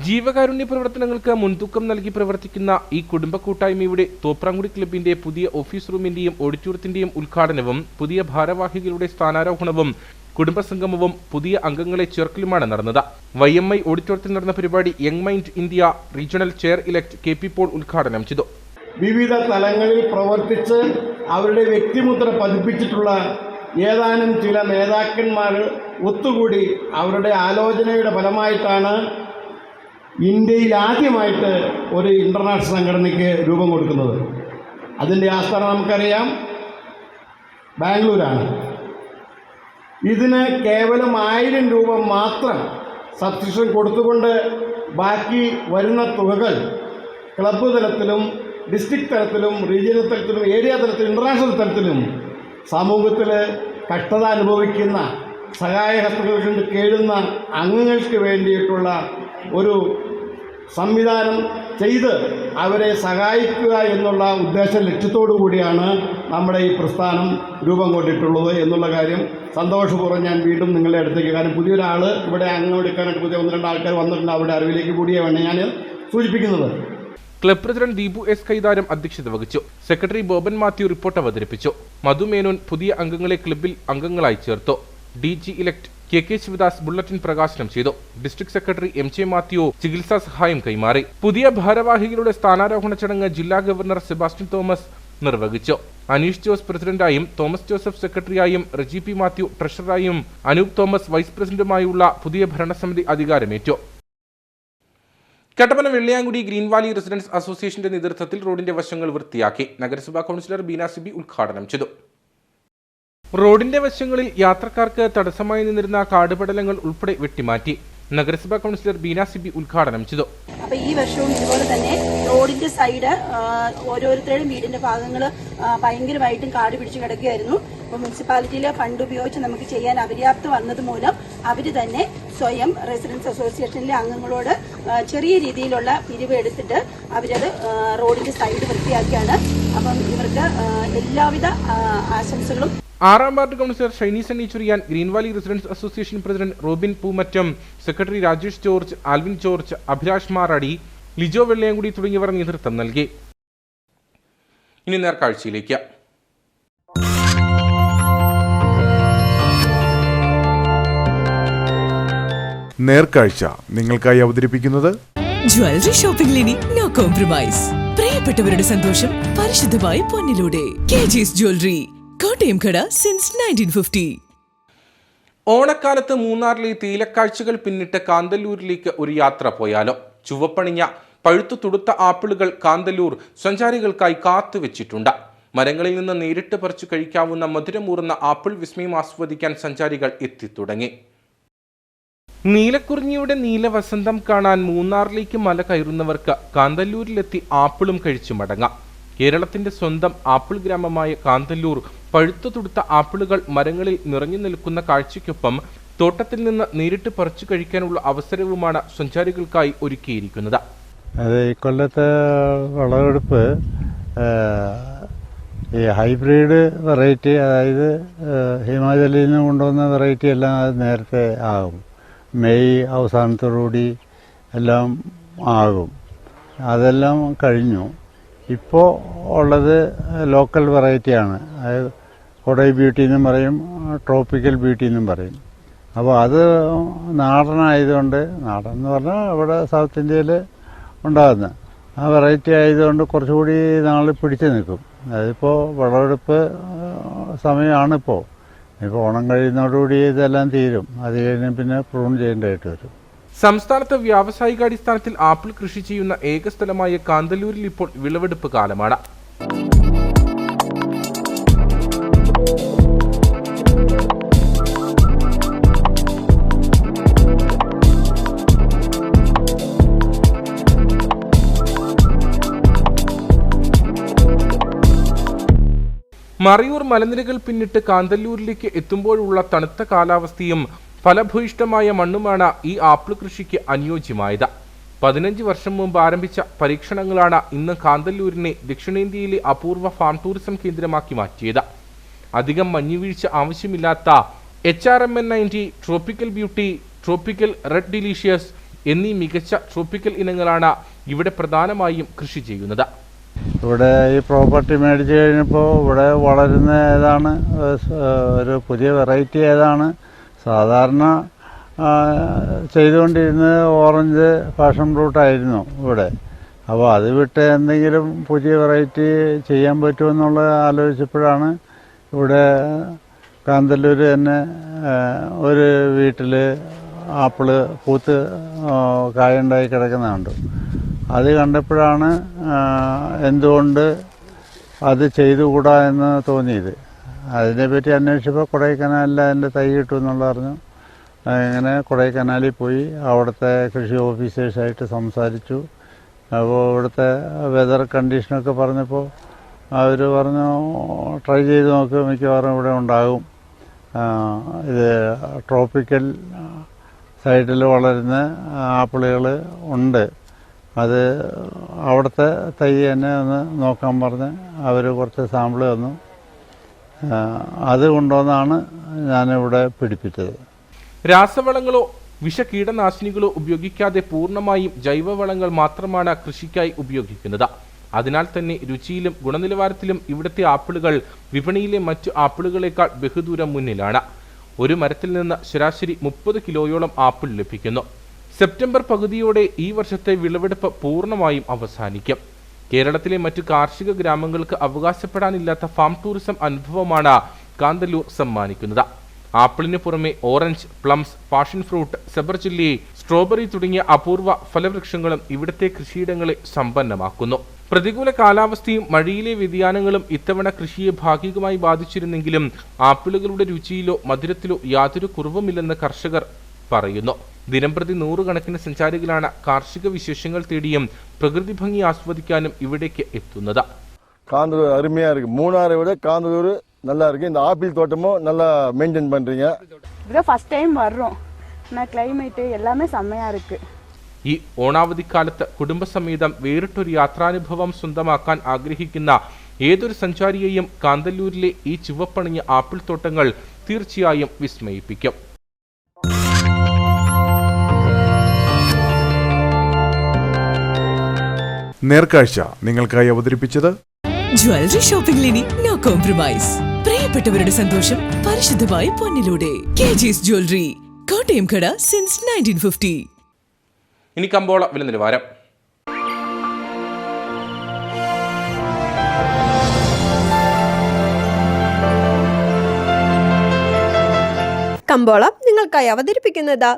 ജീവകാരുണ്യ പ്രവർത്തനങ്ങൾക്ക് മുൻതൂക്കം നൽകി പ്രവർത്തിക്കുന്ന ഈ കുടുംബ കൂട്ടായ്മയുടെ തോപ്രാങ്കുടി ക്ലബിന്റെ പുതിയ ഓഫീസ് റൂമിന്റെയും ഓഡിറ്റോറിയത്തിന്റെയും ഉദ്ഘാടനവും പുതിയ ഭാരവാഹികളുടെ സ്ഥാനാരോഹണവും കുടുംബസംഗമവും പുതിയ അംഗങ്ങളെ ചേർക്കലുമാണ് നടന്നത്. YMI ഓഡിറ്റോറിയത്തിൽ നടന്ന പരിപാടി young mind India regional chair elect KP Paul ഉദ്ഘാടനം ചെയ്തു. വിവിധ തലങ്ങളിൽ പ്രവർത്തിച്ച് അവരുടെ വ്യക്തിമുദ്ര പതിപ്പിച്ചിട്ടുള്ള ഏതാനും ചില നേതാക്കന്മാർ ഒത്തുകൂടി അവരുടെ ആലോചനയുടെ ഫലമായിട്ടാണ് ഇന്ത്യയിൽ ആദ്യമായിട്ട് ഒരു ഇൻ്റർനാഷണൽ സംഘടനയ്ക്ക് രൂപം കൊടുക്കുന്നത്. അതിൻ്റെ ആസ്ഥാനം നമുക്കറിയാം, ബാംഗ്ലൂരാണ്. ഇതിന് കേവലം 1000 രൂപ മാത്രം സബ്സ്ക്രിപ്ഷൻ കൊടുത്തുകൊണ്ട് ബാക്കി വരുന്ന തുകകൾ ക്ലബ്ബ് തലത്തിലും ഡിസ്ട്രിക്ട് തലത്തിലും റീജിയണൽ തലത്തിലും ഏരിയ തലത്തിലും ഇൻ്റർനാഷണൽ തലത്തിലും സമൂഹത്തിൽ കഷ്ടത അനുഭവിക്കുന്ന സഹായഹസ്തങ്ങൾ കൊണ്ട് കേഴുന്ന അംഗങ്ങൾക്ക് വേണ്ടിയിട്ടുള്ള ഒരു സംവിധാനം ചെയ്ത് അവരെ സഹായിക്കുക എന്നുള്ള ലക്ഷ്യത്തോടു കൂടിയാണ് നമ്മുടെ ഈ പ്രസ്ഥാനം രൂപം കൊണ്ടിട്ടുള്ളത് എന്നുള്ള കാര്യം സന്തോഷപൂർവ്വം ഞാൻ വീണ്ടും നിങ്ങളുടെ അടുത്തേക്ക്, കാരണം പുതിയൊരാൾ ഇവിടെ അംഗം എടുക്കാനായിട്ട് പുതിയ 1-2 ആൾക്കാർ വന്നിട്ടുണ്ട്, അവരുടെ അറിവിലേക്ക് കൂടിയാണ് ഞാൻ സൂചിപ്പിക്കുന്നത്. Club president Deepu S Kaitharam അധ്യക്ഷത വഹിച്ചു. സെക്രട്ടറി ബോബൻ മാത്യു റിപ്പോർട്ട് അവതരിപ്പിച്ചു. മധു മേനോൻ പുതിയ അംഗങ്ങളെ ക്ലബിൽ അംഗങ്ങളായി ചേർത്തു. DG elect KK Sivadas bulletin പ്രകാശനം ചെയ്തു. ഡിസ്ട്രിക്ട് സെക്രട്ടറി MJ മാത്യു ചികിത്സാ സഹായം കൈമാറി. പുതിയ ഭാരവാഹികളുടെ സ്ഥാനാരോഹണ ചടങ്ങ് ജില്ലാ ഗവർണർ സെബാസ്റ്റ്യൻ തോമസ് നിർവഹിച്ചു. അനീഷ് ജോസ് പ്രസിഡന്റായും തോമസ് ജോസഫ് സെക്രട്ടറിയായും റജി P മാത്യു ട്രഷററായും അനൂപ് തോമസ് വൈസ് പ്രസിഡന്റുമായുള്ള പുതിയ ഭരണസമിതി അധികാരമേറ്റു. Kattappana Velliyamkudy green valley residence അസോസിയേഷന്റെ നേതൃത്വത്തിൽ റോഡിന്റെ വശങ്ങൾ വൃത്തിയാക്കി. നഗരസഭാ കൗൺസിലർ ബീന സിബി ഉദ്ഘാടനം ചെയ്തു. റോഡിന്റെ വശങ്ങളിൽ യാത്രക്കാർക്ക് തടസ്സമായി നിന്നിരുന്ന കാടുപടലങ്ങൾ ഉൾപ്പെടെ വെട്ടിമാറ്റി. നഗരസഭാ കൗൺസിലർ ബീന സിബി ഉദ്ഘാടനം ചെയ്തു. അപ്പൊ ഈ വർഷവും ഇതുപോലെ തന്നെ റോഡിന്റെ സൈഡ് ഓരോരുത്തരുടെയും വീടിന്റെ ഭാഗങ്ങൾ ഭയങ്കരമായിട്ടും കാട് പിടിച്ചു കിടക്കുകയായിരുന്നു. അപ്പോൾ മുനിസിപ്പാലിറ്റിയിലെ ഫണ്ട് ഉപയോഗിച്ച് നമുക്ക് ചെയ്യാൻ അപര്യാപ്തം വന്നത് മൂലം അവർ തന്നെ സ്വയം റെസിഡൻസ് അസോസിയേഷനിലെ അംഗങ്ങളോട് ചെറിയ രീതിയിലുള്ള പിരിവ് എടുത്തിട്ട് അവരത് റോഡിന്റെ സൈഡ് വൃത്തിയാക്കിയാണ്. അപ്പം ഇവർക്ക് എല്ലാവിധ ആശംസകളും. 6-ാം ward councillor Shiny Sunny Churiyan, green valley residence association president Robin Poomattam, secretary Rajesh George, Alvin George, Abhilash Maradi, Lijo Vellayamkudy തുടങ്ങിയവർ നേതൃത്വം നൽകി. ഇനി നേർക്കാഴ്ചയിലേക്ക്. നേർക്കാഴ്ച നിങ്ങൾക്കായി അവതരിപ്പിക്കുന്നത് ജ്വല്ലറി ഷോപ്പിംഗിൽ ഇനി നോ കോംപ്രമൈസ്. പ്രിയപ്പെട്ടവരുടെ സന്തോഷം പരിശുദ്ധമായി പൊന്നിലൂടെ. KG's ജ്വല്ലറി, കോട്ടയം കട സിൻസ് 1950. ഓണക്കാലത്ത് മൂന്നാറിലെ തേയിലക്കാഴ്ചകൾ പിന്നിട്ട് കാന്തല്ലൂരിലേക്ക് ഒരു യാത്ര പോയാലോ? ചുവപ്പണിഞ്ഞ പഴുത്തു തുടുത്ത ആപ്പിളുകൾ കാന്തല്ലൂർ സഞ്ചാരികൾക്കായി കാത്തുവെച്ചിട്ടുണ്ട്. മരങ്ങളിൽ നിന്ന് നേരിട്ട് പറിച്ചു കഴിക്കാവുന്ന മധുരമൂറുന്ന ആപ്പിൾ വിസ്മയം ആസ്വദിക്കാൻ സഞ്ചാരികൾ എത്തിത്തുടങ്ങി. നീലക്കുറിഞ്ഞിയുടെ നീലവസന്തം കാണാൻ മൂന്നാറിലേക്ക് മല കയറുന്നവർക്ക് കാന്തല്ലൂരിലെത്തി ആപ്പിളും കഴിച്ചു മടങ്ങാം. കേരളത്തിന്റെ സ്വന്തം ആപ്പിൾ ഗ്രാമമായ കാന്തല്ലൂർ പഴുത്തു തുടുത്ത ആപ്പിളുകൾ മരങ്ങളിൽ നിറഞ്ഞു നിൽക്കുന്ന കാഴ്ചയ്ക്കൊപ്പം തോട്ടത്തിൽ നിന്ന് നേരിട്ട് പറിച്ചു കഴിക്കാനുള്ള അവസരവുമാണ് സഞ്ചാരികൾക്കായി ഒരുക്കിയിരിക്കുന്നത്. അത് ഇക്കൊല്ലത്തെ വിളവെടുപ്പ് ഈ ഹൈബ്രിഡ് വെറൈറ്റി, അതായത് ഹിമാചലിൽ നിന്ന് കൊണ്ടുവന്ന വെറൈറ്റി എല്ലാം അത് നേരത്തെ ആകും. മെയ് അവസാനത്തോടുകൂടി എല്ലാം ആകും. അതെല്ലാം കഴിഞ്ഞു. ഇപ്പോൾ ഉള്ളത് ലോക്കൽ വെറൈറ്റിയാണ്. അത് കൊടൈ ബ്യൂട്ടി എന്നും പറയും, ട്രോപ്പിക്കൽ ബ്യൂട്ടി എന്നും പറയും. അപ്പോൾ അത് നാടനായതുകൊണ്ട്, നാടൻ എന്ന് പറഞ്ഞാൽ ഇവിടെ സൗത്ത് ഇന്ത്യയിൽ ഉണ്ടാകുന്ന ആ വെറൈറ്റി ആയതുകൊണ്ട് കുറച്ചുകൂടി നാൾ പിടിച്ചു നിൽക്കും. അതിപ്പോൾ വിളവെടുപ്പ് സമയമാണിപ്പോൾ. ഇപ്പോൾ ഓണം കഴിയുന്നതോടുകൂടി ഇതെല്ലാം തീരും. അത് കഴിഞ്ഞ് പിന്നെ പ്രൂൺ ചെയ്യേണ്ടതായിട്ട് വരും. സംസ്ഥാനത്ത് വ്യാവസായികാടിസ്ഥാനത്തിൽ ആപ്പിൾ കൃഷി ചെയ്യുന്ന ഏക സ്ഥലമായ കാന്തല്ലൂരിൽ ഇപ്പോൾ വിളവെടുപ്പ് കാലമാണ്. മറയൂർ മലനിരകൾ പിന്നിട്ട് കാന്തല്ലൂരിലേക്ക് എത്തുമ്പോഴുള്ള തണുത്ത കാലാവസ്ഥയും ഫലഭൂയിഷ്ഠമായ മണ്ണുമാണ് ഈ ആപ്പിൾ കൃഷിക്ക് അനുയോജ്യമായത്. 15 വർഷം മുമ്പ് ആരംഭിച്ച പരീക്ഷണങ്ങളാണ് ഇന്ന് കാന്തല്ലൂരിനെ ദക്ഷിണേന്ത്യയിലെ അപൂർവ ഫാം ടൂറിസം കേന്ദ്രമാക്കി മാറ്റിയത്. അധികം മഞ്ഞുവീഴ്ച ആവശ്യമില്ലാത്ത HRMN 90, tropical beauty, tropical red delicious എന്നീ മികച്ച ട്രോപ്പിക്കൽ ഇനങ്ങളാണ് ഇവിടെ പ്രധാനമായും കൃഷി ചെയ്യുന്നത്. ഇവിടെ ഈ പ്രോപ്പർട്ടി മേടിച്ച് കഴിഞ്ഞപ്പോൾ ഇവിടെ വളരുന്ന ഏതാണ്, ഒരു പുതിയ വെറൈറ്റി ഏതാണ്, സാധാരണ ചെയ്തുകൊണ്ടിരുന്നത് ഓറഞ്ച് പാഷൻ ഫ്രൂട്ടായിരുന്നു ഇവിടെ. അപ്പോൾ അത് വിട്ട് എന്തെങ്കിലും പുതിയ വെറൈറ്റി ചെയ്യാൻ പറ്റുമെന്നുള്ളത് ആലോചിച്ചപ്പോഴാണ് ഇവിടെ കാന്തല്ലൂർ തന്നെ ഒരു വീട്ടിൽ ആപ്പിള് പൂത്ത് കായുണ്ടായി കിടക്കുന്നുണ്ട്. അത് കണ്ടപ്പോഴാണ് എന്തുകൊണ്ട് അത് ചെയ്തുകൂടാ എന്ന് തോന്നിയത്. അതിനെപ്പറ്റി അന്വേഷിച്ചപ്പോൾ കൊടൈക്കനാലിൽ അതിൻ്റെ തൈ കിട്ടുമെന്നുള്ള പറഞ്ഞു. അങ്ങനെ കൊടൈക്കനാലിൽ പോയി അവിടുത്തെ കൃഷി ഓഫീസേഴ്സായിട്ട് സംസാരിച്ചു. അപ്പോൾ ഇവിടുത്തെ വെതർ കണ്ടീഷനൊക്കെ പറഞ്ഞപ്പോൾ അവർ പറഞ്ഞു ട്രൈ ചെയ്ത് നോക്ക്, മിക്കവാറും ഇവിടെ ഉണ്ടാകും. ഇത് ട്രോപ്പിക്കൽ സൈഡിൽ വളരുന്ന ആപ്പിളുകൾ ഉണ്ട്. അത് അവിടുത്തെ തൈ തന്നെ ഒന്ന് നോക്കാൻ പറഞ്ഞ് അവർ കുറച്ച് സാമ്പിൾ തന്നു. അത് കൊണ്ടുവന്നാണ് ഞാനിവിടെ പിടിപ്പിച്ചത്. രാസവളങ്ങളോ വിഷകീടനാശിനികളോ ഉപയോഗിക്കാതെ പൂർണ്ണമായും ജൈവവളങ്ങൾ മാത്രമാണ് കൃഷിക്കായി ഉപയോഗിക്കുന്നത്. അതിനാൽ തന്നെ രുചിയിലും ഗുണനിലവാരത്തിലും ഇവിടുത്തെ ആപ്പിളുകൾ വിപണിയിലെ മറ്റു ആപ്പിളുകളേക്കാൾ ബഹുദൂരം മുന്നിലാണ്. ഒരു മരത്തിൽ നിന്ന് ശരാശരി 30 കിലോയോളം ആപ്പിൾ ലഭിക്കുന്നു. സെപ്റ്റംബർ പകുതിയോടെ ഈ വർഷത്തെ വിളവെടുപ്പ് പൂർണ്ണമായും അവസാനിക്കും. കേരളത്തിലെ മറ്റു കാർഷിക ഗ്രാമങ്ങൾക്ക് അവകാശപ്പെടാനില്ലാത്ത ഫാം ടൂറിസം അനുഭവമാണ് കാന്തല്ലൂർ സമ്മാനിക്കുന്നത്. ആപ്പിളിന് പുറമെ ഓറഞ്ച്, പ്ലംസ്, പാഷൻ ഫ്രൂട്ട്, സെബർജില്ലി, സ്ട്രോബെറി തുടങ്ങിയ അപൂർവ ഫലവൃക്ഷങ്ങളും ഇവിടുത്തെ കൃഷിയിടങ്ങളെ സമ്പന്നമാക്കുന്നു. പ്രതികൂല കാലാവസ്ഥയും മഴയിലെ വ്യതിയാനങ്ങളും ഇത്തവണ കൃഷിയെ ഭാഗികമായി ബാധിച്ചിരുന്നെങ്കിലും ആപ്പിളുകളുടെ രുചിയിലോ മധുരത്തിലോ യാതൊരു കുറവുമില്ലെന്ന് കർഷകർ പറയുന്നു. ദിനംപ്രതി 100 കണക്കിന് സഞ്ചാരികളാണ് കാർഷിക വിശേഷങ്ങൾ തേടിയും പ്രകൃതി ഭംഗി ആസ്വദിക്കാനും ഇവിടേക്ക് എത്തുന്നത്. காந்தலூர் அருமையா இருக்கு. மூணாரை விட காந்தலூர் நல்லா இருக்கு. இந்த ஆப்பிள் தோட்டமும் நல்லா மெயின்டைன் பண்றீங்க. ഇവിടെ ഫസ്റ്റ് ടൈം വர்றோம். ക്ലൈമറ്റ് എല്ലാമേ സെമ്മയാ இருக்கு. ഈ ഓണാവധിക്കാലത്ത് കുടുംബസമേതം വേറിട്ടൊരു യാത്രാനുഭവം സ്വന്തമാക്കാൻ ആഗ്രഹിക്കുന്ന ഏതൊരു സഞ്ചാരിയെയും കാന്തല്ലൂരിലെ ഈ ചുവപ്പണിഞ്ഞ ആപ്പിൾ തോട്ടങ്ങൾ തീർച്ചയായും വിസ്മയിപ്പിക്കും. നേർക്കാഴ്ച നിങ്ങൾക്കായി അവതരിപ്പിച്ചത് ജ്വല്ലറി ഷോപ്പിംഗിൽ ഇനി നോ കോംപ്രമൈസ്. പ്രിയപ്പെട്ടവരുടെ സന്തോഷം പരിശുദ്ധമായി പൊന്നിലൂടെ. KG's ജ്വല്ലറി, കോട്ടയം കട സിൻസ് 1950. ഇനി കമ്പോള വില നിലവാരം. കമ്പോളം നിങ്ങൾക്കായി അവതരിപ്പിക്കുന്നത്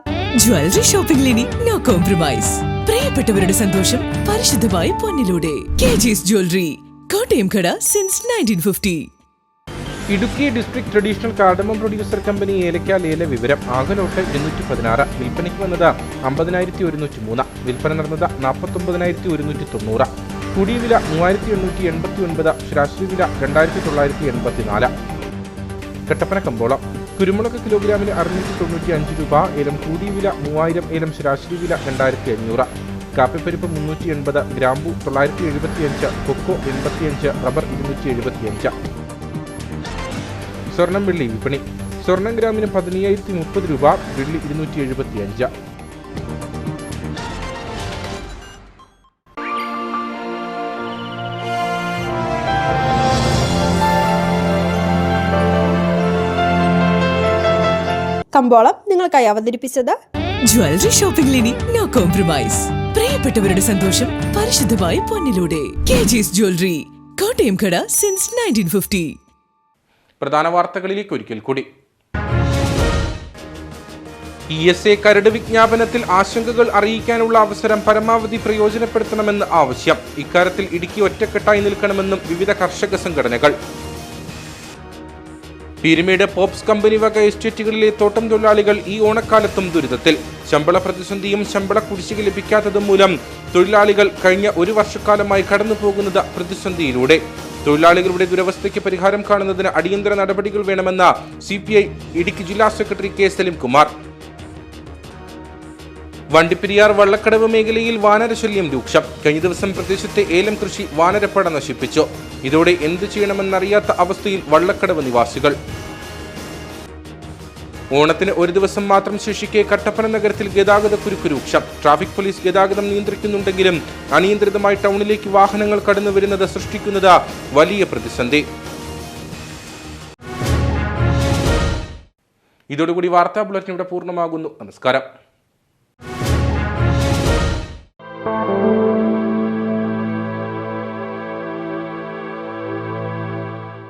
ജ്വല്ലറി ഷോപ്പിംഗിൽ ഇനി നോ കോംപ്രമൈസ്. പ്രിയപ്പെട്ടവരുടെ സന്തോഷം പരിശുദ്ധമായി പൊന്നിലൂടെ. KG's ജ്വല്ലറി, കോട്ടയം കട since 1950. Idukki district traditional cardamom producer company ഏലക്ക ലേല വിവരം. ആകലോട്ട് 216, വിൽപ്പനയ്ക്ക് വന്നത് 50,103, വിൽപ്പന നടന്നത് 49,190. കൂടിയ വില 3,889, ശരാശരി വില 2,984. കട്ടപ്പന കമ്പോളം. കുരുമുളക് കിലോഗ്രാമിന് 695 രൂപ, ഏലം കൂടിയ വില 3000, ഏലം ശരാശരി വില 2500. കാപ്പിപ്പരിപ്പ് 380, ഗ്രാമ്പു 975, കൊക്കോ 85, റബ്ബർ 275. സ്വർണം വെള്ളി വിപണി. സ്വർണം ഗ്രാമിന് 15,030 രൂപ, വെള്ളി 275. കമ്പോളം നിങ്ങൾക്കായി അവതരിപ്പിച്ചത് ജ്വല്ലറി ഷോപ്പിംഗിൽ ഇനി നോ കോംപ്രമൈസ്. പ്രിയപ്പെട്ടവരുടെ സന്തോഷം പരിശുദ്ധമായി പൊന്നിലൂടെ. KG's ജ്വല്ലറി, കോട്ടയം കട സിൻസ് 1950. പ്രധാന വാർത്തകളിലേക്ക് ഒരിക്കൽ കൂടി. ESA കരട് വിജ്ഞാപനത്തിൽ ആശങ്കകൾ അറിയിക്കാനുള്ള അവസരം പരമാവധി പ്രയോജനപ്പെടുത്തണമെന്ന് ആവശ്യം. ഇക്കാര്യത്തിൽ ഇടുക്കി ഒറ്റക്കെട്ടായി നിൽക്കണമെന്നും വിവിധ കർഷക സംഘടനകൾ. പീരുമേട് പോപ്സ് കമ്പനി വക എസ്റ്റേറ്റുകളിലെ തോട്ടം തൊഴിലാളികൾ ഈ ഓണക്കാലത്തും ദുരിതത്തിൽ. ശമ്പള പ്രതിസന്ധിയും ശമ്പള കുടിശ്ശിക ലഭിക്കാത്തതും മൂലം തൊഴിലാളികൾ കഴിഞ്ഞ ഒരു വർഷക്കാലമായി കടന്നുപോകുന്നത് പ്രതിസന്ധിയിലൂടെ. തൊഴിലാളികളുടെ ദുരവസ്ഥയ്ക്ക് പരിഹാരം കാണുന്നതിന് അടിയന്തര നടപടികൾ വേണമെന്ന് CPI ഇടുക്കി ജില്ലാ സെക്രട്ടറി K. സലിംകുമാർ. വണ്ടിപ്പെരിയാർ വള്ളക്കടവ് മേഖലയിൽ വാനരശല്യം രൂക്ഷം. കഴിഞ്ഞ ദിവസം പ്രദേശത്തെ ഏലം കൃഷി വാനരപ്പട നശിപ്പിച്ചു. ഇതോടെ എന്തു ചെയ്യണമെന്നറിയാത്ത അവസ്ഥയിൽ വള്ളക്കടവ് നിവാസികൾ. ഓണത്തിന് ഒരു ദിവസം മാത്രം ശേഷിക്കെ കട്ടപ്പന നഗരത്തിൽ ഗതാഗത കുരുക്ക് രൂക്ഷം. ട്രാഫിക് പോലീസ് ഗതാഗതം നിയന്ത്രിക്കുന്നുണ്ടെങ്കിലും അനിയന്ത്രിതമായി ടൗണിലേക്ക് വാഹനങ്ങൾ കടന്നു വരുന്നത് സൃഷ്ടിക്കുന്നത് വലിയ പ്രതിസന്ധി. ഇതോടുകൂടി വാർത്താ ബുള്ളറ്റിൻ ഇവിടെ പൂർണ്ണമാകുന്നു. നമസ്കാരം.